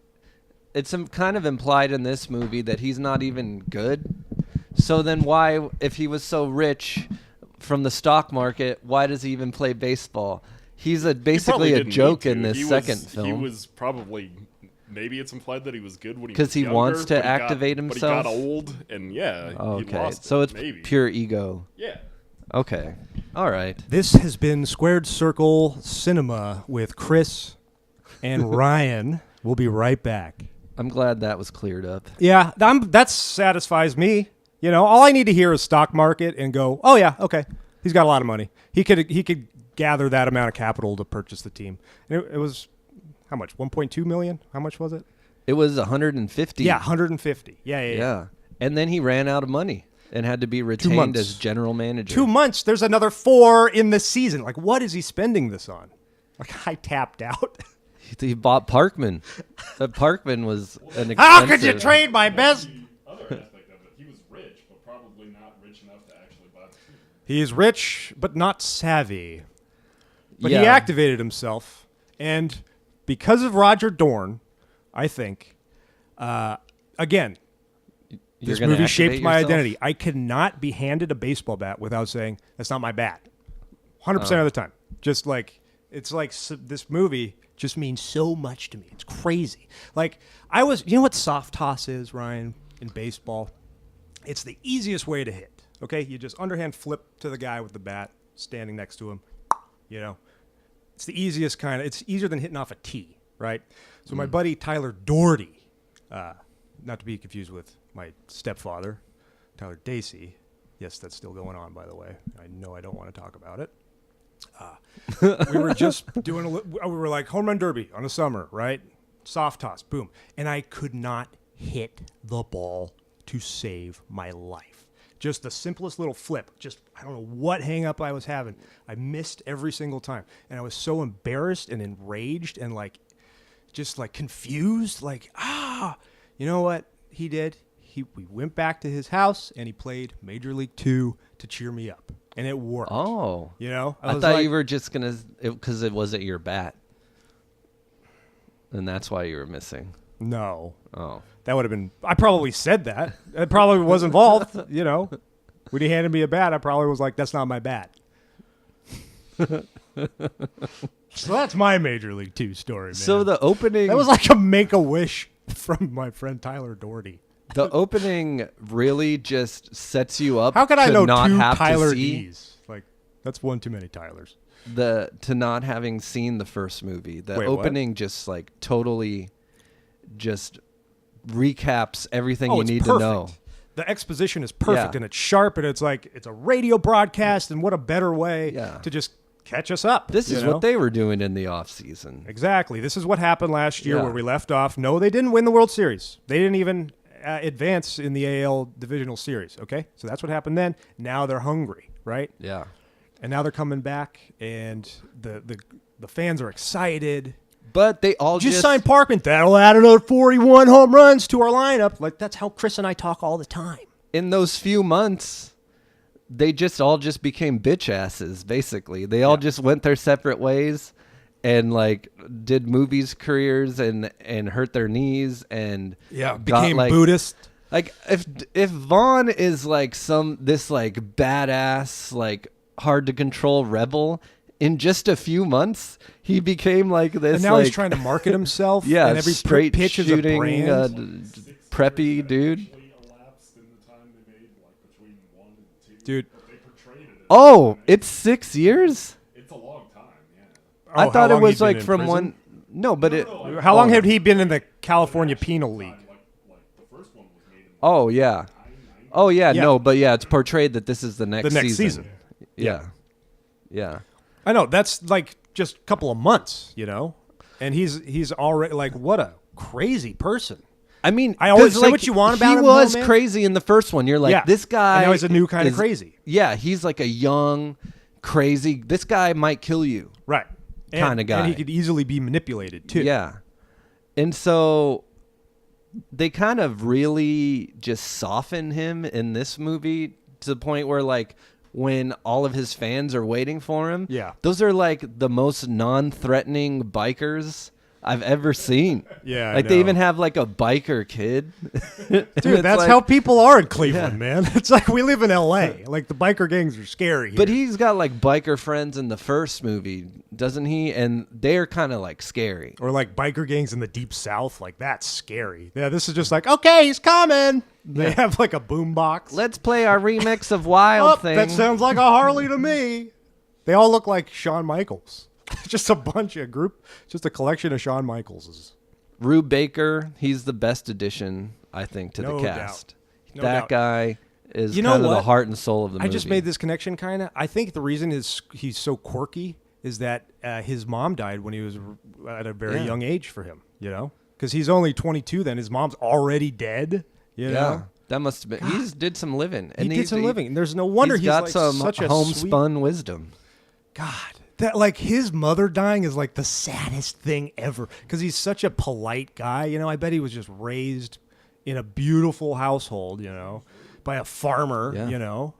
D: it's kind of implied in this movie that he's not even good. So then why, if he was so rich from the stock market, why does he even play baseball? He's
B: He
D: basically
B: probably
D: a
B: didn't
D: joke
B: need
D: in
B: to.
D: this
B: He
D: second
B: was,
D: film.
B: He was probably. Maybe it's implied that he was good when he
D: 'Cause
B: was
D: he
B: younger,
D: wants to
B: but he got-
D: activate
B: But he got
D: himself?
B: old, and he
D: Okay,
B: lost
D: so
B: it,
D: it's
B: maybe.
D: pure ego.
B: Yeah.
D: Okay, all right.
C: This has been Squared Circle Cinema with Chris and Ryan. We'll be right back.
D: I'm glad that was cleared up.
C: Yeah, that satisfies me. You know, all I need to hear is stock market and go, oh yeah, okay. He's got a lot of money. He could gather that amount of capital to purchase the team. And it was how much? 1.2 million? How much was it?
D: It was 150.
C: Yeah, 150. Yeah.
D: Yeah. And then he ran out of money and had to be retained
C: months.
D: as general manager.
C: 2 months. There's another 4 in the season. Like, what is he spending this on? Like, I tapped out.
D: He bought Parkman. Parkman was an expensive.
C: How could you trade my best?
B: The other aspect of it, he was rich, but probably not rich enough to actually buy the team.
C: He is rich, but not savvy. But he
D: Yeah.
C: activated himself. And because of Roger Dorn, I think, again,
D: You're
C: this
D: gonna
C: movie
D: activate
C: shaped my
D: yourself?
C: identity. I cannot be handed a baseball bat without saying, that's not my bat. 100% of the time. Just like, it's like this movie just means so much to me. It's crazy. Like, you know what soft toss is, Ryan, in baseball? It's the easiest way to hit. Okay? You just underhand flip to the guy with the bat standing next to him. You know? It's the easiest kind of, it's easier than hitting off a tee, right? So my buddy Tyler Doherty, not to be confused with my stepfather, Tyler Dacey. Yes, that's still going on, by the way. I know I don't want to talk about it. We were just doing we were like home run derby on a summer, right? Soft toss, boom. And I could not hit the ball to save my life. Just the simplest little flip. Just, I don't know what hang up I was having. I missed every single time. And I was so embarrassed and enraged and like, just like confused. Like, you know what he did? We went back to his house and he played Major League 2 to cheer me up. And it worked.
D: Oh.
C: You know?
D: I
C: was
D: thought
C: like,
D: you were just going to, because it wasn't your bat. And that's why you were missing.
C: No.
D: Oh.
C: That would have been, I probably said that. It probably was involved, you know. When he handed me a bat, I probably was like, that's not my bat. So that's my Major League 2 story, man.
D: So the opening.
C: That was like a make-a-wish from my friend Tyler Doherty.
D: The opening really just sets you up
C: How could I
D: to
C: know
D: not
C: two
D: have
C: Tyler
D: to see.
C: D's? Like, That's one too many Tylers.
D: To not having seen the first movie. The
C: Wait, what?
D: opening just like totally just recaps everything you
C: it's
D: need
C: perfect.
D: to know.
C: The exposition is perfect
D: Yeah.
C: and it's sharp and it's like it's a radio broadcast, and what a better way
D: Yeah.
C: to just catch us up.
D: This
C: you
D: is
C: know?
D: what they were doing in the off season.
C: Exactly. This is what happened last year
D: Yeah.
C: where we left off. No, they didn't win the World Series. They didn't even advance in the AL Divisional Series. Okay, so that's what happened then. Now they're hungry, right?
D: Yeah.
C: And now they're coming back, and the fans are excited.
D: But they all
C: Just
D: just
C: sign Parkman. That'll add another 41 home runs to our lineup. Like that's how Chris and I talk all the time.
D: in those few months, they all became bitch asses, basically. They all just went their separate ways and like did movies careers and hurt their knees and
C: became Buddhist.
D: Like if Vaughn is like this like badass, like hard to control rebel, in just a few months he became like this.
C: And now
D: like,
C: he's trying to market himself.
D: yeah,
C: and every
D: straight
C: pitch is a
D: shooting,
C: brand.
D: preppy dude.
C: Dude,
D: Oh, it's 6 years.
B: It's a long time, yeah.
D: I
C: how
D: thought it
C: long
D: was
C: he'd been
D: like
C: in
D: from
C: prison?
D: one. No, but
C: how long had he been in the California Penal League?
D: Oh yeah. Oh yeah.
C: Yeah.
D: No, but yeah, it's portrayed that this is the next
C: The next season.
D: Yeah. Yeah.
C: I know that's like just a couple of months, you know, and he's already like what a crazy person.
D: I mean,
C: I always
D: 'cause,
C: say what you want about
D: he
C: him, though,
D: was
C: man.
D: crazy in the first one. You're like,
C: Yeah.
D: this guy.
C: And now he's a new kind of crazy.
D: Yeah, he's like a young, crazy. This guy might kill you.
C: Right.
D: Kinda guy.
C: And he could easily be manipulated too.
D: Yeah. And so they kind of really just soften him in this movie to the point where like when all of his fans are waiting for him,
C: Yeah.
D: those are like the most non-threatening bikers I've ever seen.
C: Yeah, I
D: like they
C: know.
D: even have like a biker kid.
C: Dude, that's how people are in Cleveland, man. It's like we live in LA. Like the biker gangs are scary.
D: But
C: here.
D: he's got like biker friends in the first movie, doesn't he? And they're kind of like scary.
C: or like biker gangs in the deep south, like that's scary. Yeah, this is just like, okay, he's coming. They have like a boombox.
D: Let's play our remix of Wild Thing.
C: That sounds like a Harley to me. They all look like Shawn Michaels. Just a bunch of just a collection of Shawn Michaelses.
D: Rube Baker, he's the best addition, I think, to
C: No
D: the
C: doubt.
D: cast.
C: No
D: that
C: doubt.
D: guy is
C: You know
D: kind of the
C: what?
D: heart and soul of the movie.
C: I just made this connection, kind of. I think the reason is he's so quirky is that his mom died when he was at a very
D: Yeah.
C: young age for him. You know, because he's only 22 then. His mom's already dead. You
D: Yeah,
C: know?
D: that must have been. He did some living.
C: He did some living. There's no wonder he's
D: got
C: like
D: some
C: such a
D: homespun wisdom.
C: God, that like his mother dying is like the saddest thing ever because he's such a polite guy. You know, I bet he was just raised in a beautiful household. You know, by a farmer.
D: Yeah.
C: You know,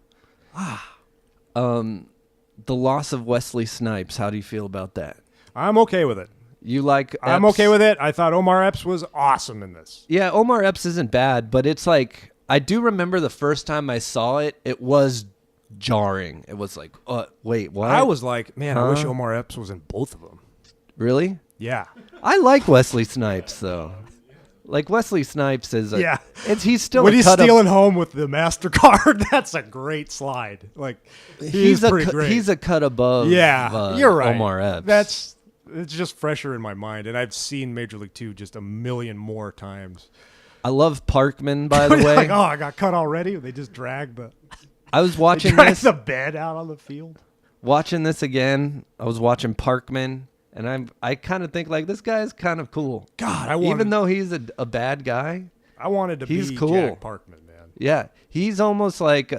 D: The loss of Wesley Snipes. How do you feel about that?
C: I'm okay with it.
D: You like?
C: I'm okay with it. I thought Omar Epps was awesome in this.
D: Yeah, Omar Epps isn't bad, but it's like I do remember the first time I saw it. It was jarring. It was like, wait, what?
C: I was like, man, I wish
D: Huh?
C: Omar Epps was in both of them.
D: Really?
C: Yeah.
D: I like Wesley Snipes though. Like Wesley Snipes is
C: Yeah.
D: He's still
C: When
D: a
C: he's
D: cut
C: stealing home with the MasterCard, that's a great slide. Like, he's pretty great.
D: He's a cut above.
C: Yeah, you're right.
D: Omar Epps.
C: It's just fresher in my mind, and I've seen Major League 2 just a million more times.
D: I love Parkman, by the way.
C: Like, oh, I got cut already. They just dragged
D: I was watching
C: dragged
D: this.
C: the bed out on the field.
D: Watching this again, I was watching Parkman, and I kind of think like this guy is kind of cool.
C: God, I wanted,
D: Even though he's a bad guy,
C: I wanted to
D: he's
C: be
D: cool.
C: Jack Parkman, man.
D: yeah, he's almost like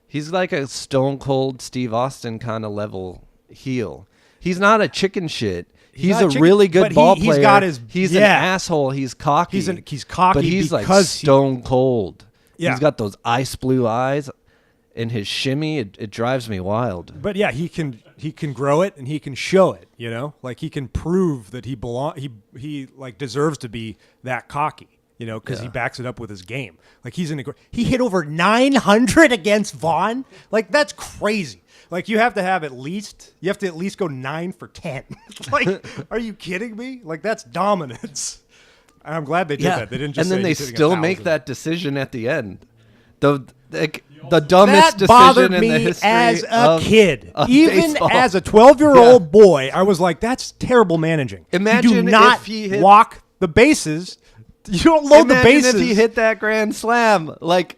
D: he's like a Stone Cold Steve Austin kind of level heel. He's not a chicken shit. He's
C: not
D: a
C: a chicken-
D: really good
C: but
D: ball
C: he's
D: player.
C: got his-
D: he's an
C: yeah.
D: asshole. He's cocky.
C: He's cocky
D: but he's like
C: because he-
D: stone cold.
C: Yeah.
D: He's got those ice blue eyes, and his shimmy it drives me wild.
C: But yeah, he can grow it and he can show it. You know, like he can prove that he like deserves to be that cocky. You know, because he backs it up with his game. Like he hit over 900 against Vaughn. Like that's crazy. Like you have to at least go 9 for 10. Like, are you kidding me? Like that's dominance. I'm glad they did that. They didn't just
D: and then
C: say
D: they
C: he's hitting
D: still
C: 1,000.
D: make that decision at the end. the dumbest
C: That bothered
D: decision in the
C: me
D: history
C: as a
D: of
C: kid. Even
D: baseball.
C: as a 12-year-old boy, I was like, that's terrible managing.
D: Imagine
C: you do not
D: if he hit-
C: walk the bases. You don't load the
D: Imagine
C: bases.
D: if he hit that grand slam, like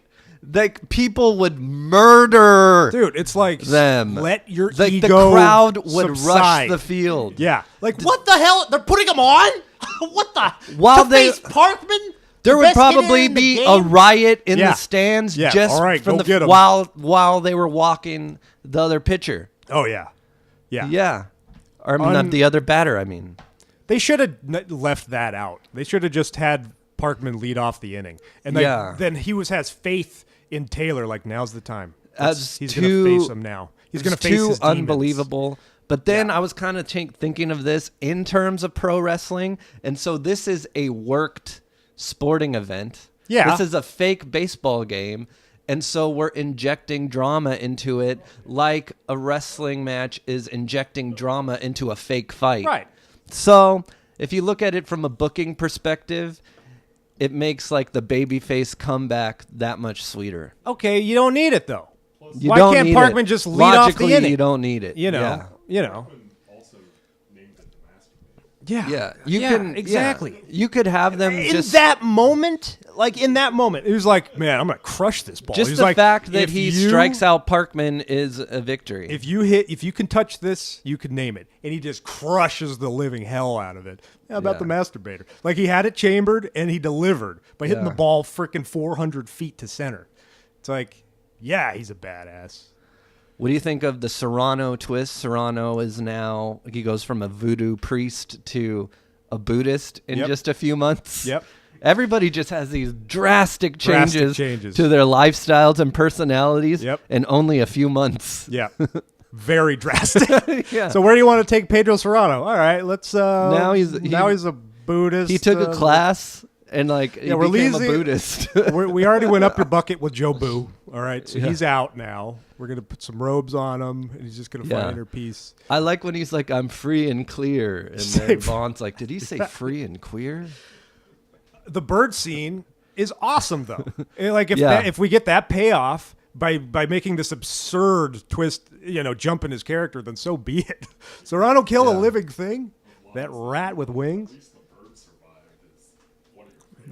D: people would murder.
C: Dude, it's like
D: them.
C: let your
D: Like
C: ego
D: the crowd would
C: subside.
D: rush the field.
C: Yeah. Like
E: What the hell? They're putting him on? What the?
D: While
E: to
D: they-
E: face Parkman?
D: There
E: The
D: would
E: best hitter
D: probably
E: in the
D: be
E: game?
D: a riot in
C: Yeah.
D: the stands
C: Yeah,
D: just
C: all right,
D: from
C: go get 'em.
D: while they were walking the other pitcher.
C: Oh yeah. Yeah.
D: Yeah. Or not the other batter, I mean.
C: They should have left that out. They should have just had Parkman lead off the inning. And like,
D: Yeah.
C: then he has faith in Taylor, like now's the time. He's
D: too-
C: going to face him now. He's going to face
D: too
C: his demons.
D: unbelievable. But then I was kind of thinking of this in terms of pro wrestling, and so this is a worked sporting event.
C: Yeah.
D: This is a fake baseball game, and so we're injecting drama into it like a wrestling match is injecting drama into a fake fight.
C: Right.
D: So, if you look at it from a booking perspective, it makes like the babyface comeback that much sweeter.
C: Okay, you don't need it though.
D: You
C: Why
D: don't
C: can't
D: need
C: Parkman
D: it.
C: just lead off the
D: Logically,
C: inning?
D: you don't need it.
C: You know.
D: Yeah.
C: You know.
B: Also named it the masturbator.
C: Yeah.
D: Yeah, you
C: Yeah,
D: can
C: exactly.
D: yeah. You could have them
C: In
D: just
C: that moment, it was like, man, I'm gonna crush this ball.
D: just
C: He's
D: the
C: like,
D: fact that
C: if
D: he
C: you-
D: strikes out Parkman is a victory.
C: If you can touch this, you can name it, and he just crushes the living hell out of it. How about
D: Yeah.
C: the masturbator? Like he had it chambered and he delivered by hitting
D: Yeah.
C: the ball freaking 400 feet to center. It's like, yeah, he's a badass.
D: What do you think of the Serrano twist? Serrano is now he goes from a voodoo priest to a Buddhist in
C: Yep.
D: just a few months.
C: Yep.
D: Everybody just has these drastic changes,
C: changes.
D: to their lifestyles and personalities
C: Yep.
D: in only a few months.
C: Yeah. Very drastic.
D: Yeah.
C: So where do you want to take Pedro Serrano? All right, let's.
D: Now he's
C: a Buddhist.
D: He took a class and he
C: we're
D: became a
C: losing-
D: Buddhist.
C: We already went up your bucket with Joe Boo. All right, so
D: Yeah.
C: he's out now. We're gonna put some robes on him, and he's just gonna
D: Yeah.
C: find inner peace.
D: I like when he's like, "I'm free and clear," and
C: Say
D: then
C: f-
D: Vaughn's like, "Did he say free and queer?"
C: The bird scene is awesome, though. Like
D: Yeah.
C: if we get that payoff by making this absurd twist, jump in his character, then so be it. Serrano kill a
D: Yeah.
C: living thing, that rat with wings.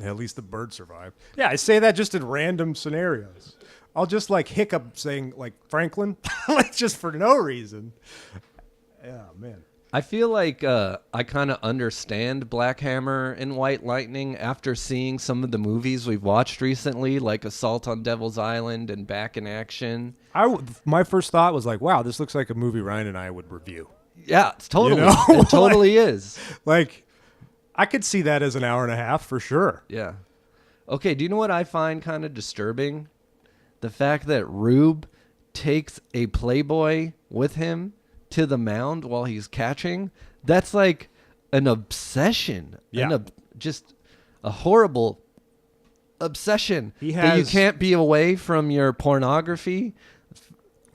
C: At least the bird survived. Yeah, I say that just in random scenarios. I'll just like hiccup saying like Franklin, like just for no reason. Yeah, man.
D: I feel like I kind of understand Black Hammer and White Lightning after seeing some of the movies we've watched recently, like Assault on Devil's Island and Back in Action.
C: My first thought was like, wow, this looks like a movie Ryan and I would review.
D: Yeah, it's totally,
C: know?
D: it totally is.
C: Like, I could see that as an hour and a half for sure.
D: Yeah. Okay, do you know what I find kind of disturbing? The fact that Rube takes a Playboy with him to the mound while he's catching. That's like an obsession.
C: Yeah.
D: Just a horrible obsession.
C: He
D: that you
C: has-
D: can't be away from your pornography.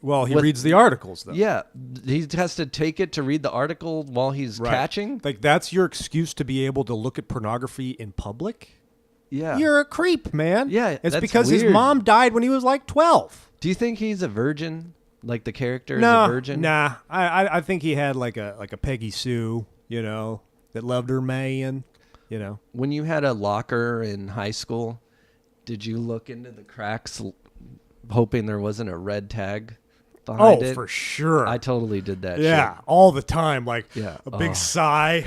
C: Well, he
D: With-
C: reads the articles, though.
D: Yeah, he has to take it to read the article while he's
C: Right.
D: catching.
C: Like, that's your excuse to be able to look at pornography in public?
D: Yeah.
C: You're a creep, man.
D: Yeah,
C: It's
D: that's
C: because his
D: weird.
C: mom died when he was like 12.
D: Do you think he's a virgin? Like the character is a virgin?
C: Nah. I think he had like a Peggy Sue, that loved her man,
D: When you had a locker in high school, did you look into the cracks hoping there wasn't a red tag behind it?
C: for sure.
D: I totally did that
C: Yeah,
D: shit.
C: all the time. Like
D: Yeah.
C: a big
D: Oh.
C: sigh.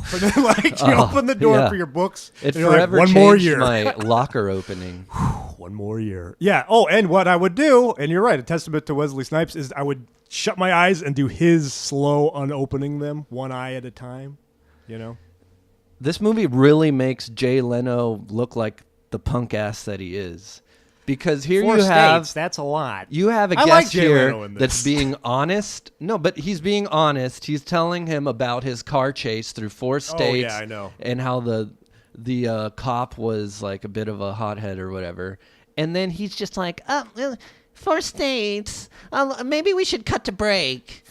C: And then like you open the door
D: yeah.
C: for your books.
D: It
C: and you're like,
D: forever
C: one
D: changed
C: more year.
D: my locker opening.
C: One more year. Yeah. Oh, and what I would do, and you're right, a testament to Wesley Snipes, is I would shut my eyes and do his slow unopening them, one eye at a time.
D: This movie really makes Jay Leno look like the punk ass that he is. Because here
C: Four
D: you have
C: states, that's a lot.
D: You have a
C: I
D: guest
C: like Jay
D: here
C: Leno in this.
D: that's being honest. No, but he's being honest. He's telling him about his car chase through 4 states.
C: I know.
D: And how the cop was like a bit of a hothead or whatever. And then he's just like, oh, well,
E: First dates. Maybe we should cut to break.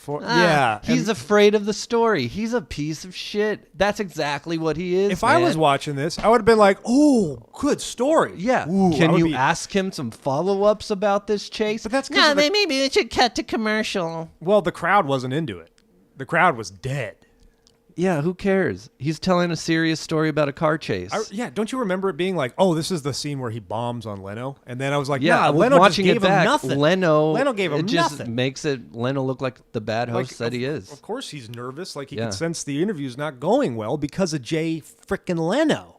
D: He's afraid of the story. He's a piece of shit. That's exactly what he is.
C: If I was watching this, I would have been like, "Oh, good story."
D: Yeah.
C: Ooh,
D: Can you ask him some follow-ups about this chase?
C: But that's
E: No, maybe we should cut to commercial.
C: well, the crowd wasn't into it. The crowd was dead.
D: Yeah, who cares? He's telling a serious story about a car chase.
C: Don't you remember it being like, "Oh, this is the scene where he bombs on Leno," and then I was like,
D: yeah,
C: "Nah,
D: I was
C: Leno just
D: watching
C: gave
D: it back.
C: him nothing."
D: Leno
C: gave him
D: it just
C: nothing.
D: makes Leno look like the bad host that he is.
C: Of course, he's nervous. Like he
D: Yeah.
C: can sense the interview's not going well because of Jay frickin' Leno.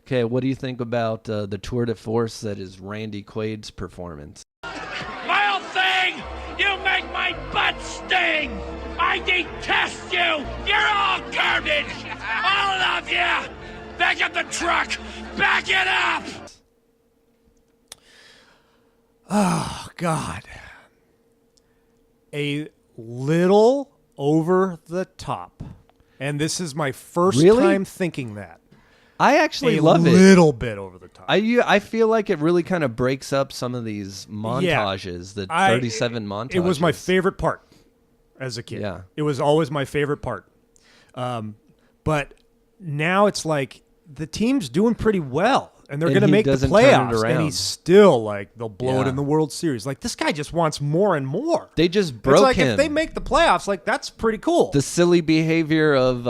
D: Okay, what do you think about the tour de force that is Randy Quaid's performance?
A: Vile thing! You make my butt sting! I detest you! You're all garbage! All of you! Back up the truck! Back it up!
C: Oh God, a little over the top, and this is my first
D: Really?
C: time thinking that.
D: I actually
C: A
D: love it.
C: little bit over the top.
D: I feel like it really kind of breaks up some of these montages, the 37 montages.
C: It was my favorite part as a kid.
D: Yeah.
C: It was always my favorite part. But now it's like the team's doing pretty well, and they're
D: And
C: going to
D: he
C: make the
D: doesn't turn it
C: playoffs, and
D: around.
C: he's still like, they'll blow it
D: Yeah.
C: in the World Series. Like, this guy just wants more and more.
D: They just broke
C: it's like,
D: him.
C: if they make the playoffs, like, that's pretty cool.
D: The silly behavior of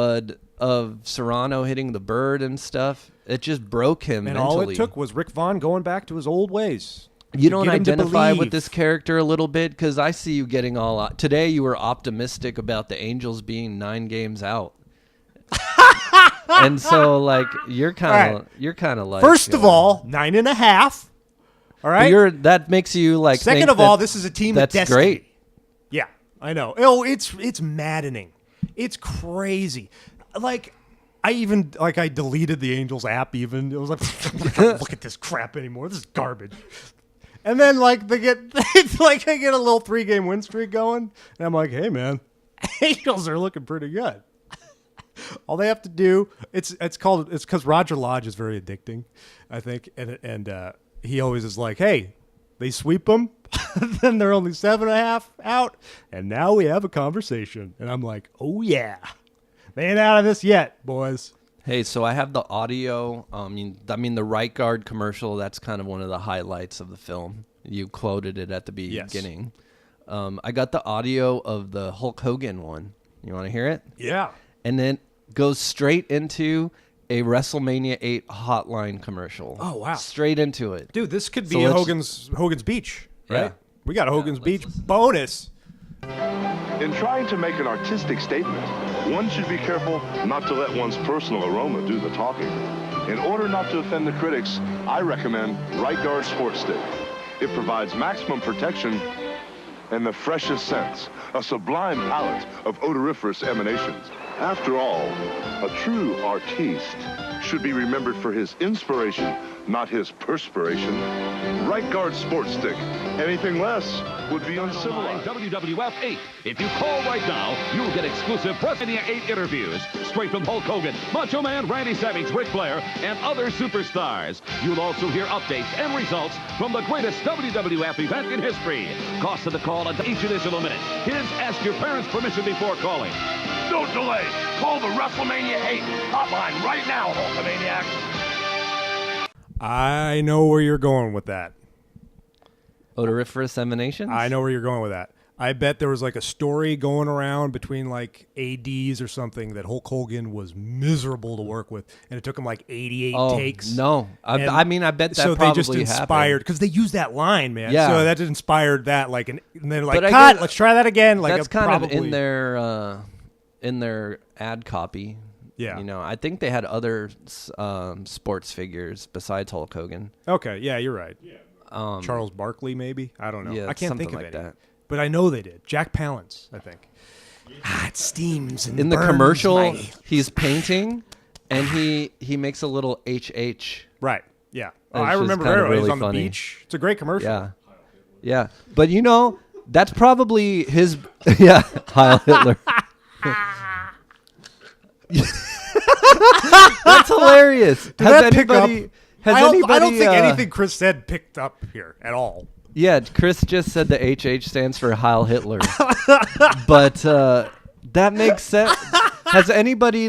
D: Serrano hitting the bird and stuff, it just broke him
C: and
D: mentally.
C: all it took was Rick Vaughn going back to his old ways.
D: You
C: to
D: don't
C: get him to
D: identify with
C: believe.
D: this character a little bit? Because I see you getting all today you were optimistic about the Angels being 9 games out. And so like you're kind of like
C: First of all, 9.5. All right.
D: that makes you like
C: Second
D: think
C: of all,
D: that
C: this is a team
D: that's
C: of destiny.
D: great.
C: Yeah, I know. Oh, it's maddening. It's crazy. Like I deleted the Angels app. Even it was like, I'm not gonna look at this crap anymore. This is garbage. And then like it's like I get a little 3-game win streak going, and I'm like, hey man, Angels are looking pretty good. All they have to do, it's because Roger Lodge is very addicting, I think, and he always is like, hey, they sweep them, then they're only 7.5 out, and now we have a conversation, and I'm like, oh yeah, they ain't out of this yet, boys.
D: Hey, so I have the audio. I mean the right guard commercial. That's kind of one of the highlights of the film. You quoted it at the beginning. I got the audio of the Hulk Hogan one. You want to hear it?
C: Yeah.
D: And then goes straight into a WrestleMania 8 hotline commercial.
C: Oh, wow.
D: Straight into it.
C: Dude, this could
D: So
C: be a
D: let's-
C: Hogan's Beach, right?
D: Yeah.
C: We got a Hogan's
D: let's
C: Beach
D: listen.
C: bonus.
F: In trying to make an artistic statement, one should be careful not to let one's personal aroma do the talking. In order not to offend the critics, I recommend Right Guard Sports Stick. It provides maximum protection and the freshest scents, a sublime palette of odoriferous emanations. After all, a true artiste should be remembered for his inspiration, not his perspiration. Right Guard Sports Stick. Anything less would be uncivilized.
G: WWF 8. If you call right now, you'll get exclusive WrestleMania 8 interviews straight from Hulk Hogan, Macho Man, Randy Savage, Ric Flair, and other superstars. You'll also hear updates and results from the greatest WWF event in history. Cost of the call at each additional minute. Kids, ask your parents' permission before calling.
A: Don't delay. Call the WrestleMania 8 hotline right now, Hulkamaniacs.
C: I know where you're going with that.
D: Odoriferous emanations?
C: I know where you're going with that. I bet there was like a story going around between like ADs or something that Hulk Hogan was miserable to work with, and it took him like 88 takes.
D: No.
C: And
D: I mean, I bet that
C: so
D: probably
C: they just inspired because they used that line, man.
D: Yeah.
C: So that inspired that, like, and they're like,
D: But I
C: cut,
D: get-
C: let's try that again. Like,
D: That's kind
C: probably,
D: of in their ad copy.
C: Yeah.
D: You know, I think they had other sports figures besides Hulk Hogan.
C: Okay, yeah, you're right. Charles Barkley, maybe. I don't know.
D: Yeah,
C: I can't
D: something
C: think of
D: like
C: any.
D: that.
C: But I know they did. Jack Palance, I think. It steams and
D: In the
C: burns
D: commercial,
C: my-
D: he's painting, and he makes a little HH.
C: Right. Yeah. Oh,
D: It's
C: I
D: just
C: remember
D: kinda
C: very well. He's
D: really
C: on
D: funny.
C: the beach. It's a great commercial.
D: Yeah. Yeah. But you know, that's probably his yeah, Heil Hitler. That's hilarious.
C: Did that pick up?
D: Has
C: I don't
D: anybody
C: think anything Chris said picked up here at all.
D: Yeah, Chris just said the HH stands for Heil Hitler. But that makes sense. Has anybody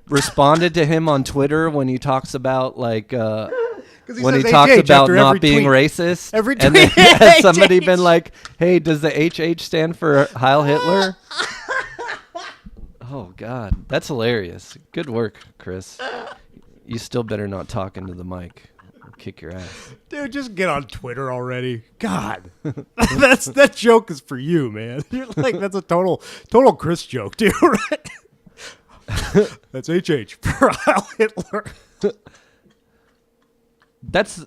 D: responded to him on Twitter when he talks about when he talks about not being racist?
C: Every
D: and
C: tweet.
D: then has somebody been like, "Hey, does the HH stand for Heil Hitler?" Oh God, that's hilarious. Good work, Chris. You still better not talk into the mic. I'll kick your ass.
C: Dude, just get on Twitter already. God. That joke is for you, man. You're that's a total Chris joke, dude, right? That's HH for Heil Hitler.
D: That's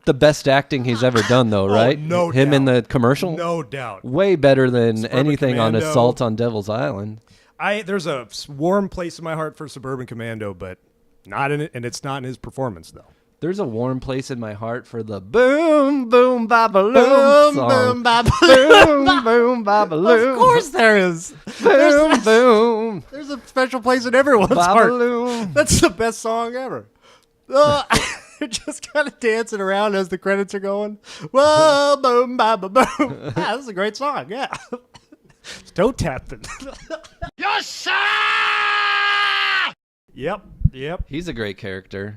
D: the best acting he's ever done, though, right?
C: No
D: Him
C: doubt.
D: in the commercial?
C: No doubt.
D: Way better than
C: Suburban
D: anything on
C: Commando.
D: Assault on Devil's Island.
C: There's a warm place in my heart for Suburban Commando, but not in it, and it's not in his performance, though.
D: There's a warm place in my heart for the boom, boom, ba-ba-loom song.
E: Boom, ba-ba-loom.
D: Boom, boom, ba-ba-loom.
E: Of course there is.
D: Boom, boom,
C: There's a special place in everyone's heart.
D: ba-ba-loom.
C: That's the best song ever. You're just kind of dancing around as the credits are going. Whoa, boom, ba, ba, boom. Yeah, that's a great song. Yeah. It's toe tapping.
A: Yes, sir!
C: Yep.
D: He's a great character.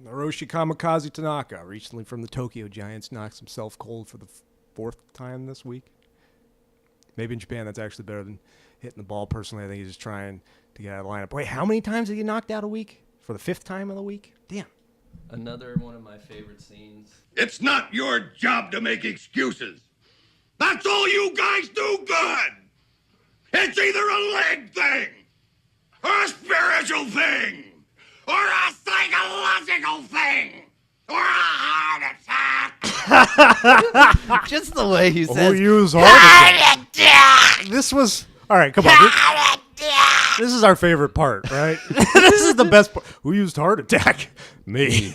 C: Hiroshi Kamikaze Tanaka, recently from the Tokyo Giants, knocks himself cold for the fourth time this week. Maybe in Japan that's actually better than hitting the ball. Personally, I think he's just trying to get out of the lineup. Wait, how many times did he knocked out a week? For the fifth time of the week? Damn.
D: Another one of my favorite scenes.
A: It's not your job to make excuses. That's all you guys do good. It's either a leg thing, or a spiritual thing, or a psychological thing, or a heart attack.
D: Just the way he
C: Who
D: says,
C: used heart attack? This was... All right, come on. This is our favorite part, right? This is the best part. Who used heart attack? Me. He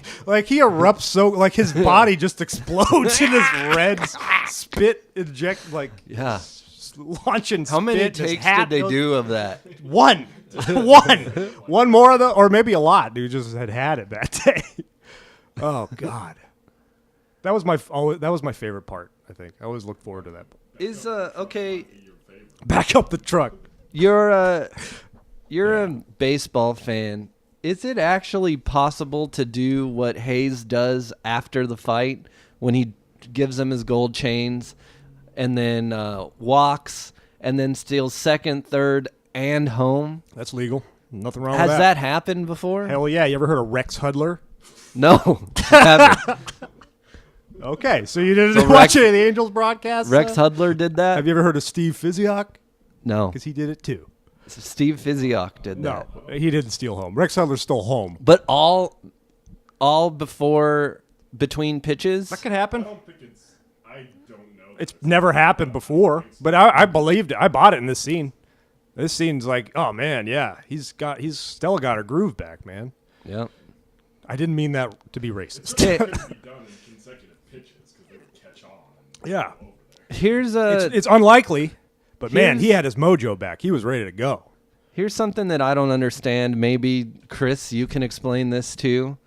C: erupts so, his body just explodes in this red spit inject,
D: yeah.
C: launching
D: How many
C: spit, his
D: takes
C: hat
D: did they
C: goes-
D: do of that?
C: One. One more of the, or maybe a lot. Dude just had it that day. Oh God. That was my favorite part, I think. I always look forward to that.
D: Is okay,
C: Back up the truck.
D: you're a baseball fan. Is it actually possible to do what Hayes does after the fight when he gives him his gold chains and then walks and then steals second, third, and home?
C: That's legal. Nothing wrong
D: Has
C: with
D: that happened before?
C: Hell yeah. You ever heard of Rex Hudler?
D: No. haven't.
C: Okay, so you didn't
D: So
C: watch any of the Angels broadcast?
D: Rex Hudler did that?
C: Have you ever heard of Steve Physioc?
D: No.
C: Because he did it too.
D: Steve Physioc did
C: No,
D: that.
C: he didn't steal home. Rex Hudler stole home.
D: But all between pitches?
C: That could happen.
B: I don't know.
C: It's never happened before, but I believed it. I bought it in this scene. This scene's like, oh man, yeah, Stella got her groove back, man.
D: Yep.
C: I didn't mean that to be racist.
D: Okay,
B: It could be done in consecutive pitches because they would catch on.
C: Yeah,
D: here's
C: it's unlikely, but man, he
D: Here's-
C: had his mojo back. He was ready to go.
D: here's something that I don't understand. Maybe Chris, you can explain this too.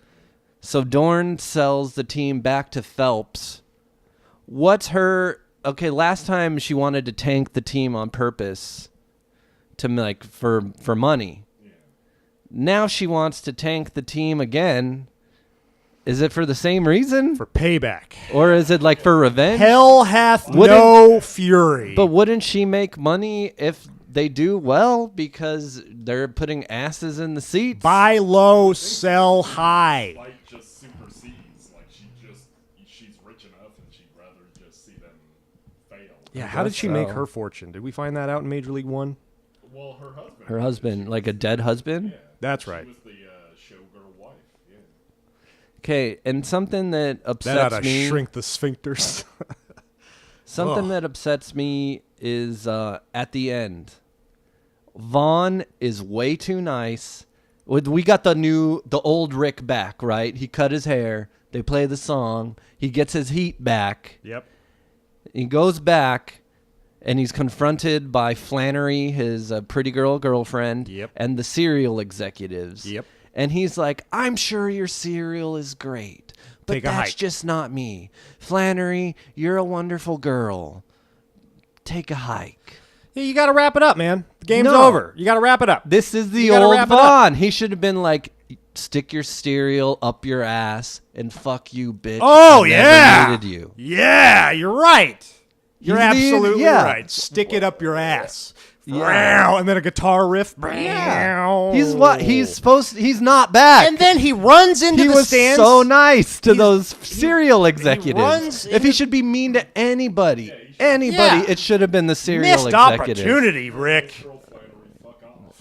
D: So Dorn sells the team back to Phelps. What's her last time she wanted to tank the team on purpose to for money. Now she wants to tank the team again. Is it for the same reason?
C: For payback.
D: Or is it for revenge?
C: Hell hath no fury.
D: But wouldn't she make money if they do well because they're putting asses in the seats?
C: Buy low, sell high.
B: Like just supersedes. Like she's rich enough and she'd rather just see them fail.
C: Yeah, how did she
D: so.
C: make her fortune? Did we find that out in Major League One?
B: Well, her husband.
D: Her husband, like a dead husband?
B: Yeah.
C: That's right.
B: She was the showgirl wife. Yeah.
D: Okay, and something that
C: That ought
D: upsets
C: to
D: me.
C: shrink the sphincters.
D: Something that upsets me is at the end. Vaughn is way too nice. We got the old Rick back, right? He cut his hair. They play the song. He gets his heat back.
C: Yep.
D: He goes back, and he's confronted by Flannery, his pretty girlfriend,
C: Yep.
D: and the cereal executives.
C: Yep.
D: And he's like, I'm sure your cereal is great, But
C: Take a
D: that's
C: hike.
D: just not me. Flannery, you're a wonderful girl. Take a hike.
C: Yeah, you got to wrap it up, man. The game's
D: No.
C: over. You got to wrap it up.
D: This is the
C: You gotta
D: old
C: wrap it up.
D: Vaughn. He should have been like, stick your cereal up your ass and fuck you, bitch.
C: Oh,
D: I
C: yeah.
D: never needed you.
C: Yeah, you're right. You're
D: He's the-
C: absolutely
D: yeah.
C: right. Stick it up your ass.
D: Yeah.
C: And then a guitar riff.
D: Yeah. He's what? He's not back.
E: And then he runs into
D: he
E: the
D: was
E: stands.
D: so nice to
E: He's-
D: those cereal executives.
E: runs
D: If he should be mean to anybody,
E: Yeah.
D: it should have been the cereal
C: Missed
D: executive.
C: opportunity, Rick.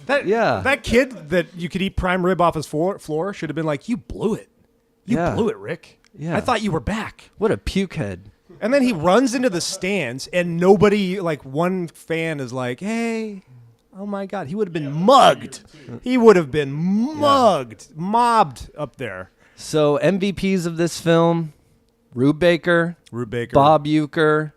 C: That kid that you could eat prime rib off his floor should have been like, you blew it. You
D: Yeah.
C: blew it, Rick.
D: Yeah.
C: I thought you were back.
D: What a puke head.
C: And then he runs into the stands, and nobody, like one fan is like, hey, oh my God. He would have been mugged. He would have been mugged, mobbed up there.
D: So MVPs of this film, Rube Baker, Bob Uecker,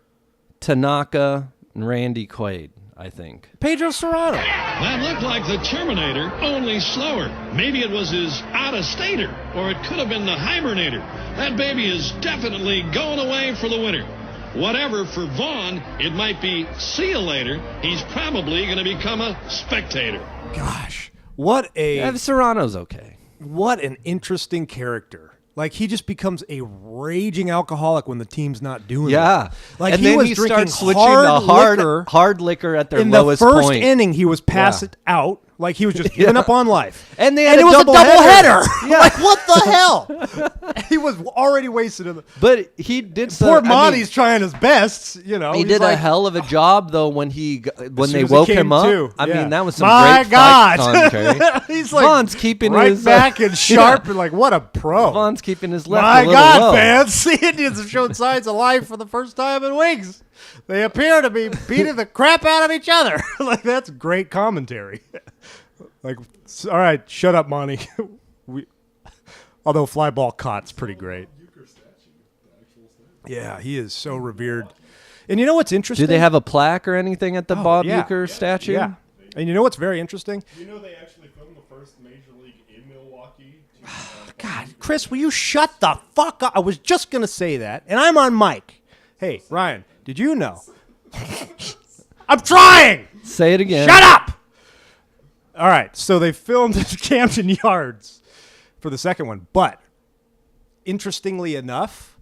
D: Tanaka, and Randy Quaid, I think.
C: Pedro Serrano.
H: That looked like the Terminator, only slower. Maybe it was his out-of-stater, or it could have been the hibernator. That baby is definitely going away for the winter. Whatever for Vaughn, it might be see you later. He's probably going to become a spectator.
C: Gosh, what
D: Serrano's okay.
C: What an interesting character. Like, he just becomes a raging alcoholic when the team's not doing
D: Yeah.
C: it. Like,
D: and
C: he
D: then
C: was
D: he
C: drinking
D: starts switching
C: hard
D: to
C: liquor.
D: hard liquor at their
C: In the
D: lowest
C: first
D: point.
C: inning, he was passed out. Like, he was just giving up on life.
D: And they had
C: it was a double header.
D: Yeah.
C: Like, what the hell? He was already wasted.
D: But he did so.
C: Poor Monty's trying his best, you know.
D: He
C: He's
D: did
C: like,
D: a hell of a job though when they
C: soon as
D: woke
C: he
D: him
C: came
D: up.
C: to,
D: I
C: yeah.
D: mean, that was some
C: My
D: great
C: God.
D: fight commentary.
C: He's like
D: Vaughn's keeping
C: right
D: his
C: back and sharp and like, what a pro.
D: Vaughn's keeping his left
C: My
D: a little
C: God,
D: low.
C: fans, the Indians have shown signs of life for the first time in weeks. They appear to be beating the crap out of each other. Like, that's great commentary. Like, all right, shut up, Monty. Although fly ball caught's pretty great. Yeah, he is so revered. And you know what's interesting?
D: Do they have a plaque or anything at the Bob
C: yeah.
D: Uecker statue?
C: Yeah. And you know what's very interesting?
B: You know they actually filmed the first Major League in Milwaukee?
C: God, Chris, will you shut the fuck up? I was just going to say that, and I'm on mic. Hey, Ryan, did you know? I'm trying!
D: Say it again.
C: Shut up! All right, so they filmed at Camden Yards for the second one, but interestingly enough,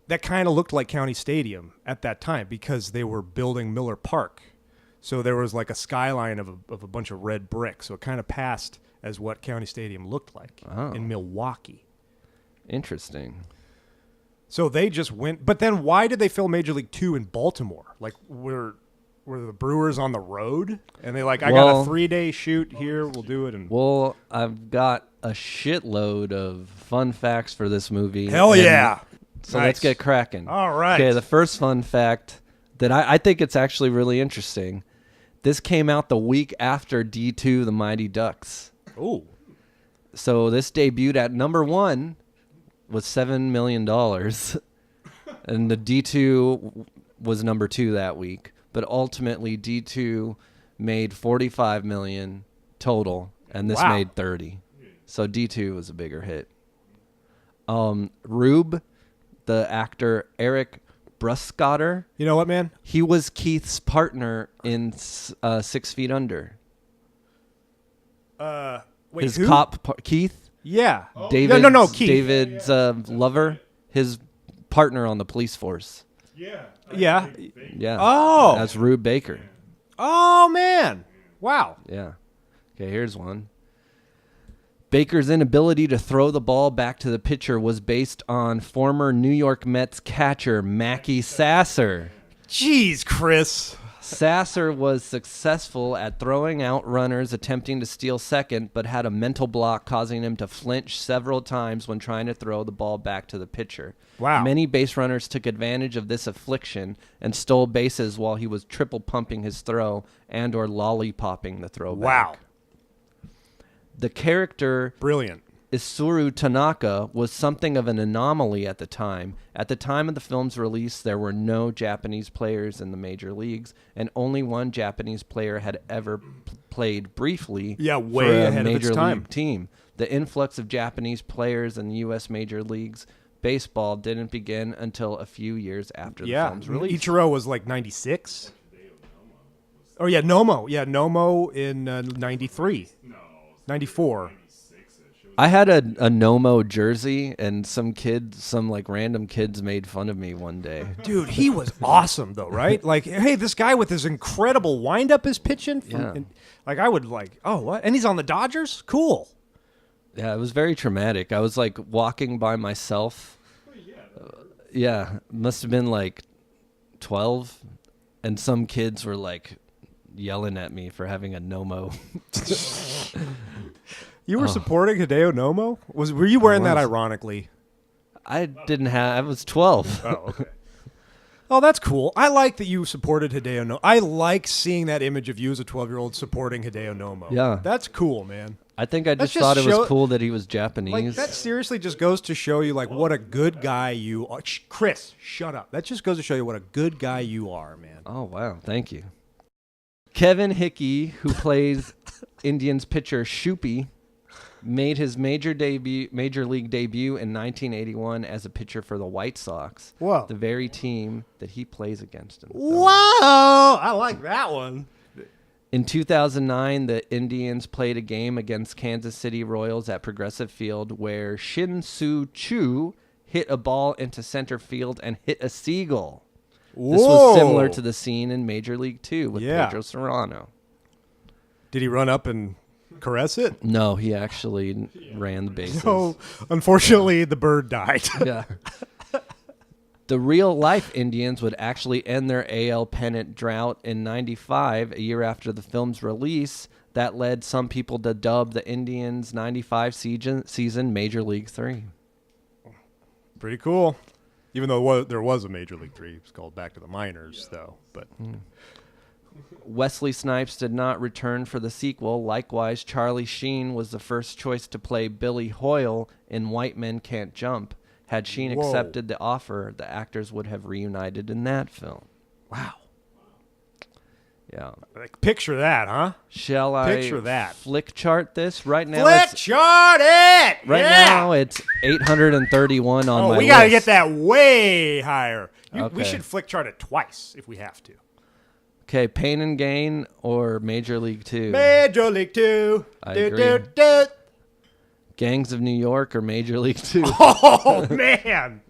C: that kind of looked like County Stadium at that time because they were building Miller Park. So there was like a skyline of a bunch of red brick, so it kind of passed as what County Stadium looked like in Milwaukee.
D: Interesting.
C: So they just went, but then why did they film Major League 2 in Baltimore? Like, were the Brewers on the road? And they like, I got a 3-day shoot here, we'll do it. And
D: Well, I've got a shitload of fun facts for this movie.
C: Hell
D: and
C: yeah.
D: So
C: Nice.
D: let's get cracking.
C: All right.
D: Okay, the first fun fact that I think it's actually really interesting. This came out the week after D2, The Mighty Ducks.
C: Oh.
D: So this debuted at number 1 with $7 million. And the D2 was number 2 that week. But ultimately, D2 made $45 million total, and this made 30. So D2 was a bigger hit. Rube, the actor Eric Bruscotter.
C: You know what, man?
D: He was Keith's partner in 6 Feet Under.
C: Wait,
D: His
C: who?
D: Keith.
C: Yeah.
D: David's,
C: No, Keith.
D: David's lover, his partner on the police force.
B: Yeah.
C: Yeah.
D: Yeah.
C: Oh.
D: That's Rube Baker.
C: Oh, man. Wow.
D: Yeah. Okay, here's one. Baker's inability to throw the ball back to the pitcher was based on former New York Mets catcher Mackie Sasser.
C: Jeez, Chris.
D: Sasser was successful at throwing out runners attempting to steal second, but had a mental block causing him to flinch several times when trying to throw the ball back to the pitcher.
C: Wow.
D: Many base runners took advantage of this affliction and stole bases while he was triple pumping his throw and or lollipopping the throw back.
C: Wow.
D: The character
C: Brilliant.
D: Isuru Tanaka was something of an anomaly at the time. At the time of the film's release, there were no Japanese players in the major leagues, and only one Japanese player had ever played briefly
C: way
D: for a
C: ahead of its
D: major
C: time.
D: league team. The influx of Japanese players in the U.S. major leagues baseball didn't begin until a few years after the
C: Yeah,
D: film's release.
C: Ichiro was like 96. Oh yeah, Nomo. Yeah, Nomo in 93. 94.
D: I had a Nomo jersey, and some random kids made fun of me one day.
C: Dude, he was awesome though, right? Like, hey, this guy with his incredible windup is pitching. Like, I would like, oh, what? And he's on the Dodgers? Cool.
D: Yeah, it was very traumatic. I was like walking by myself. Must have been like 12, and some kids were like yelling at me for having a Nomo.
C: You were supporting Hideo Nomo? Were you wearing that ironically?
D: I didn't have. I was 12.
C: Oh, okay. Oh, that's cool. I like that you supported Hideo Nomo. I like seeing that image of you as a 12-year-old supporting Hideo Nomo.
D: Yeah.
C: That's cool, man.
D: I think I just thought it was cool that he was Japanese.
C: Like, that seriously just goes to show you, like, what a good guy you are. Chris, shut up. That just goes to show you what a good guy you are, man.
D: Oh, wow. Thank you. Kevin Hickey, who plays Indians pitcher Shoopy, made his major league debut in 1981 as a pitcher for the White Sox.
C: Whoa.
D: The very team that he plays against in the film.
C: Whoa! I like that one.
D: In 2009, the Indians played a game against Kansas City Royals at Progressive Field where Shin-Soo Choo hit a ball into center field and hit a seagull.
C: Whoa.
D: This was similar to the scene in Major League Two with Pedro Serrano.
C: Did he run up and caress it?
D: No, he actually ran the bases.
C: So, unfortunately, the bird died.
D: Yeah. The real-life Indians would actually end their AL pennant drought in 95, a year after the film's release. That led some people to dub the Indians' 95 season Major League 3.
C: Pretty cool. Even though there was a Major League 3. It was called Back to the Minors, though. But
D: Wesley Snipes did not return for the sequel. Likewise, Charlie Sheen was the first choice to play Billy Hoyle in White Men Can't Jump. Had Sheen accepted the offer, the actors would have reunited in that film.
C: Wow.
D: Yeah.
C: Like, picture that, huh?
D: Shall
C: Picture
D: I
C: that.
D: flick chart this? Right now
C: Flick chart it!
D: Right now it's 831 on my list.
C: We got to get that way higher. We
D: Okay.
C: should flick chart it twice if we have to.
D: Okay, Pain and Gain or Major League 2?
C: Major League 2.
D: I
C: Do,
D: agree.
C: do, do.
D: Gangs of New York or Major League 2?
C: Oh, man.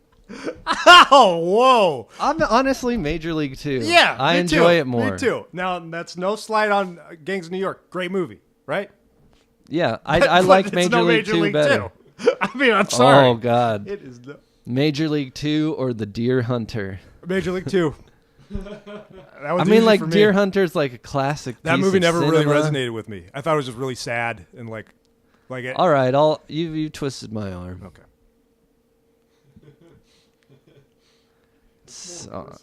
C: Oh, whoa.
D: I'm honestly Major League 2.
C: Yeah,
D: I
C: me
D: enjoy
C: too.
D: it more.
C: Me too. Now, that's no slight on Gangs of New York. Great movie, right?
D: Yeah, I
C: But
D: like
C: it's
D: Major
C: no
D: League
C: Major
D: 2
C: League
D: better.
C: 2. I mean, I'm sorry.
D: Oh, God.
C: It is
D: Major League 2 or The Deer Hunter?
C: Major League 2. That was
D: I mean,
C: easy
D: like,
C: for me.
D: Deer Hunter's like a classic
C: That
D: piece
C: movie
D: of
C: never really
D: cinema.
C: resonated with me. I thought it was just really sad and like it.
D: All right, you twisted my arm.
C: Okay.
D: So,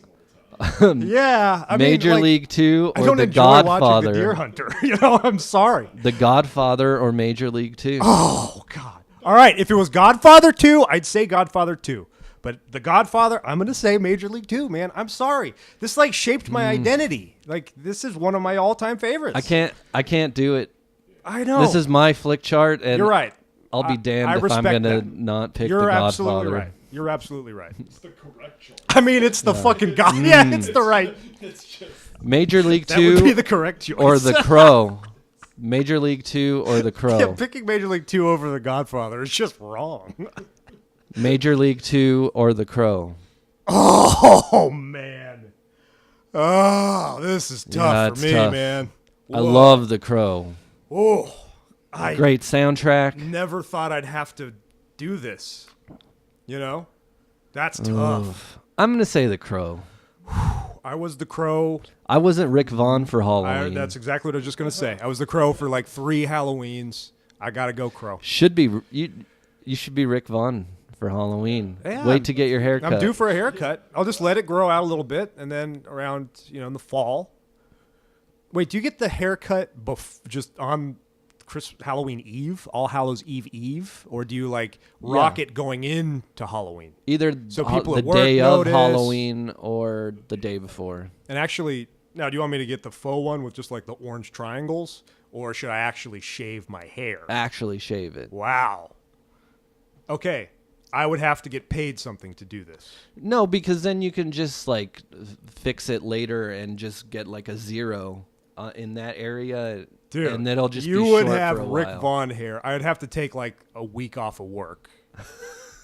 C: Yeah, I
D: Major
C: mean, like,
D: League 2
C: I
D: or
C: don't
D: The
C: enjoy watching
D: Godfather?
C: The Deer Hunter. You know, I'm sorry.
D: The Godfather or Major League 2?
C: Oh God. All right, if it was Godfather 2, I'd say Godfather 2. But The Godfather, I'm going to say Major League 2, man. I'm sorry. This like shaped my identity. Like this is one of my all-time favorites.
D: I can't do it.
C: I know.
D: This is my flick chart, and
C: You're right.
D: I'll be
C: I
D: damned if I'm
C: respect
D: going to
C: that.
D: not pick
C: You're
D: The
C: absolutely
D: Godfather.
C: right. You're absolutely right. It's the correct choice. I mean, it's the fucking God.
D: Mm.
C: Yeah, it's the right.
D: Major League
C: That would
D: 2
C: be the correct choice.
D: or The Crow? Major League 2 or The Crow?
C: Yeah, picking Major League 2 over The Godfather is just wrong.
D: Major League 2 or The Crow?
C: Oh man. Oh, this is
D: Yeah,
C: tough
D: it's
C: for me,
D: tough.
C: man.
D: I love The Crow.
C: Oh, I
D: Great soundtrack.
C: never thought I'd have to do this. You know, that's tough.
D: I'm going to say The Crow.
C: I was the Crow.
D: I wasn't Rick Vaughn for Halloween.
C: That's exactly what I was just gonna say. I was the Crow for like 3 Halloweens. I gotta go Crow.
D: Should be you should be Rick Vaughn for Halloween.
C: Yeah,
D: Wait to get your hair cut.
C: I'm due for a haircut. I'll just let it grow out a little bit, and then around in the fall. Wait, do you get the haircut just on Halloween Eve, All Hallows Eve, or do you like rock it going into Halloween?
D: Either
C: So people
D: the
C: at work
D: day of
C: notice.
D: Halloween or the day before.
C: And actually, now do you want me to get the faux one with just like the orange triangles, or should I actually shave my hair?
D: Actually shave it.
C: Wow. Okay, I would have to get paid something to do this.
D: No, because then you can just like fix it later and just get like a 0 in that area.
C: Dude,
D: and it'll just
C: you
D: be
C: would
D: short
C: have
D: for a
C: Rick
D: while.
C: Vaughn hair. I would have to take like a week off of work.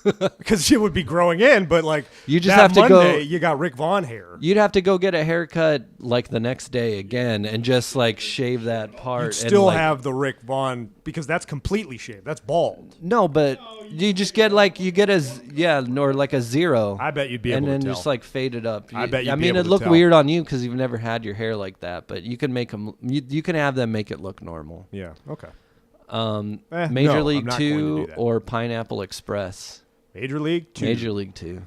C: Because she would be growing in, but like
D: You just
C: that
D: have to
C: Monday,
D: go-
C: you got Rick Vaughn hair.
D: You'd have to go get a haircut like the next day again and just like shave that part.
C: You'd
D: and,
C: still
D: like,
C: have the Rick Vaughn because that's completely shaved. That's bald.
D: No, but you just get like or like a 0.
C: I bet you'd be
D: and
C: able to
D: then
C: tell.
D: just like fade it up.
C: I bet you'd
D: I
C: be
D: mean,
C: able
D: it'd
C: to
D: look
C: tell.
D: weird on you because you've never had your hair like that, but you can make them. You can have them make it look normal.
C: Yeah. Okay.
D: Major
C: no,
D: League
C: I'm not going to do
D: 2
C: that.
D: or Pineapple Express.
C: Major League 2.
D: Major League 2.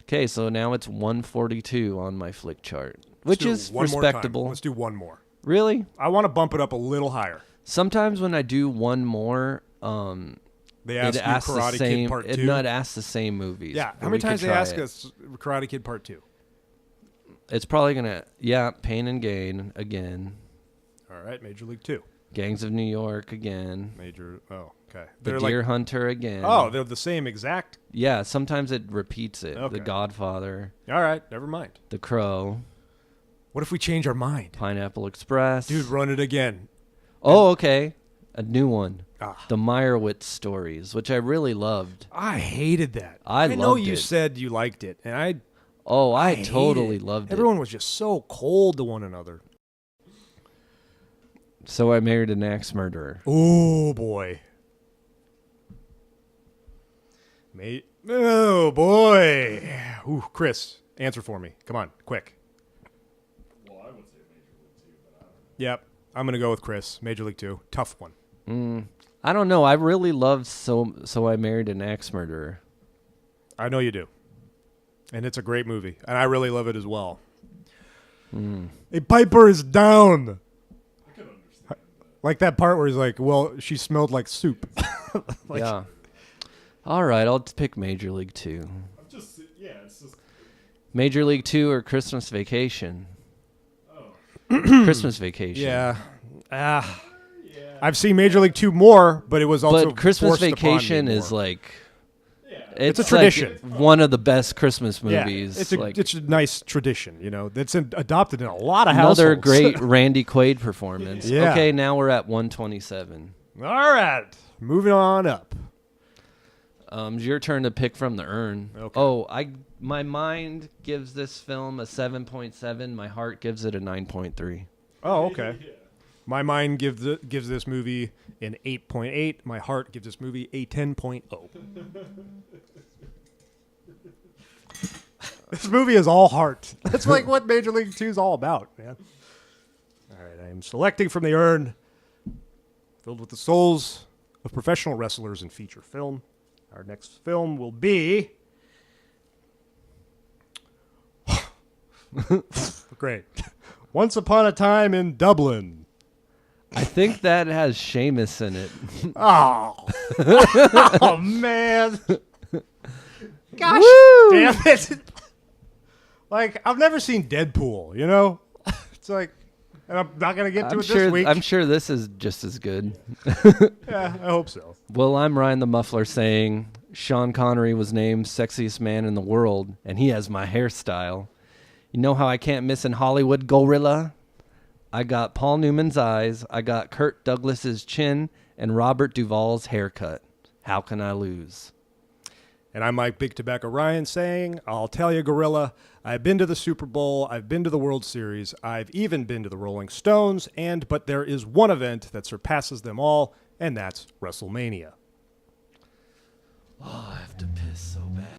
D: Okay, so now it's 142 on my flick chart, which
C: do
D: is
C: one more time.
D: respectable.
C: Let's do one more.
D: Really?
C: I want to bump it up a little higher.
D: Sometimes when I do one more,
C: They ask
D: it
C: you
D: asks
C: Karate
D: the same.
C: Kid Part 2.
D: It not asks the same movies.
C: Yeah.
D: but
C: How
D: we
C: many
D: could
C: times they
D: try
C: ask
D: it.
C: us Karate Kid Part 2?
D: It's probably gonna Pain and Gain again.
C: All right. Major League 2.
D: Gangs of New York again.
C: Oh, okay.
D: The
C: They're
D: Deer
C: like,
D: Hunter again.
C: oh, they're the same exact.
D: Yeah, sometimes it repeats it.
C: Okay.
D: The Godfather,
C: All right. Never mind.
D: The Crow,
C: What if we change our mind?
D: Pineapple Express.
C: Dude, run it again.
D: Oh, okay. A new one.
C: Ah.
D: The Meyerowitz stories, which I really loved.
C: I hated that.
D: I
C: know
D: loved
C: you
D: it.
C: said you liked it, and I
D: I totally
C: hated it.
D: loved
C: Everyone was just so cold to one another.
D: it. So I Married an Axe Murderer.
C: Oh boy. Oh boy. Ooh, Chris, answer for me. Come on, quick.
B: Well, I would say Major League 2, but I don't know.
C: Yep, I'm gonna go with Chris. Major League 2, tough one.
D: I don't know. I really loved So I Married an Axe Murderer.
C: I know you do, and it's a great movie, and I really love it as well. A Piper is down.
B: I could understand that.
C: Like that part where he's like, "Well, she smelled like soup." Like,
D: Yeah. All right, I'll pick Major League 2.
B: I'm just, yeah, it's just,
D: Major League 2 or Christmas Vacation?
B: oh.
D: Christmas Vacation.
C: Yeah. I've seen Major League 2 more, but it was also
D: But Christmas
C: forced upon me
D: Vacation is
C: more.
D: like
B: Yeah.
C: It's a
D: like
C: tradition.
D: one of the best Christmas
C: Yeah,
D: movies.
C: it's a
D: like
C: it's a nice tradition, you know. That's adopted in a lot of
D: another
C: households.
D: great Randy Quaid performance.
C: Yeah.
D: Okay, now we're at 127.
C: All right, moving on up.
D: It's your turn to pick from the urn.
C: Okay.
D: Oh, my mind gives this film a 7.7. My heart gives it a 9.3.
C: Oh, okay. My mind gives this movie an 8.8. My heart gives this movie a 10.0. This movie is all heart. That's like what Major League 2 is all about, man. All right, I am selecting from the urn filled with the souls of professional wrestlers in feature film. Our next film will be... Great. Once Upon a Time in Dublin.
D: I think that has Seamus in it.
C: Oh. Oh, man. Gosh damn it. Like, I've never seen Deadpool, you know? It's like, and I'm not going to get to it this week.
D: I'm sure this is just as good.
C: Yeah, I hope so.
D: Well, I'm Ryan the Muffler saying Sean Connery was named sexiest man in the world, and he has my hairstyle. You know how I can't miss in Hollywood, Gorilla? I got Paul Newman's eyes, I got Kirk Douglas's chin, and Robert Duvall's haircut. How can I lose?
C: And I'm Mike Big Tobacco Ryan saying, I'll tell you, Gorilla, I've been to the Super Bowl, I've been to the World Series, I've even been to the Rolling Stones, but there is one event that surpasses them all, and that's WrestleMania.
D: Oh, I have to piss so bad.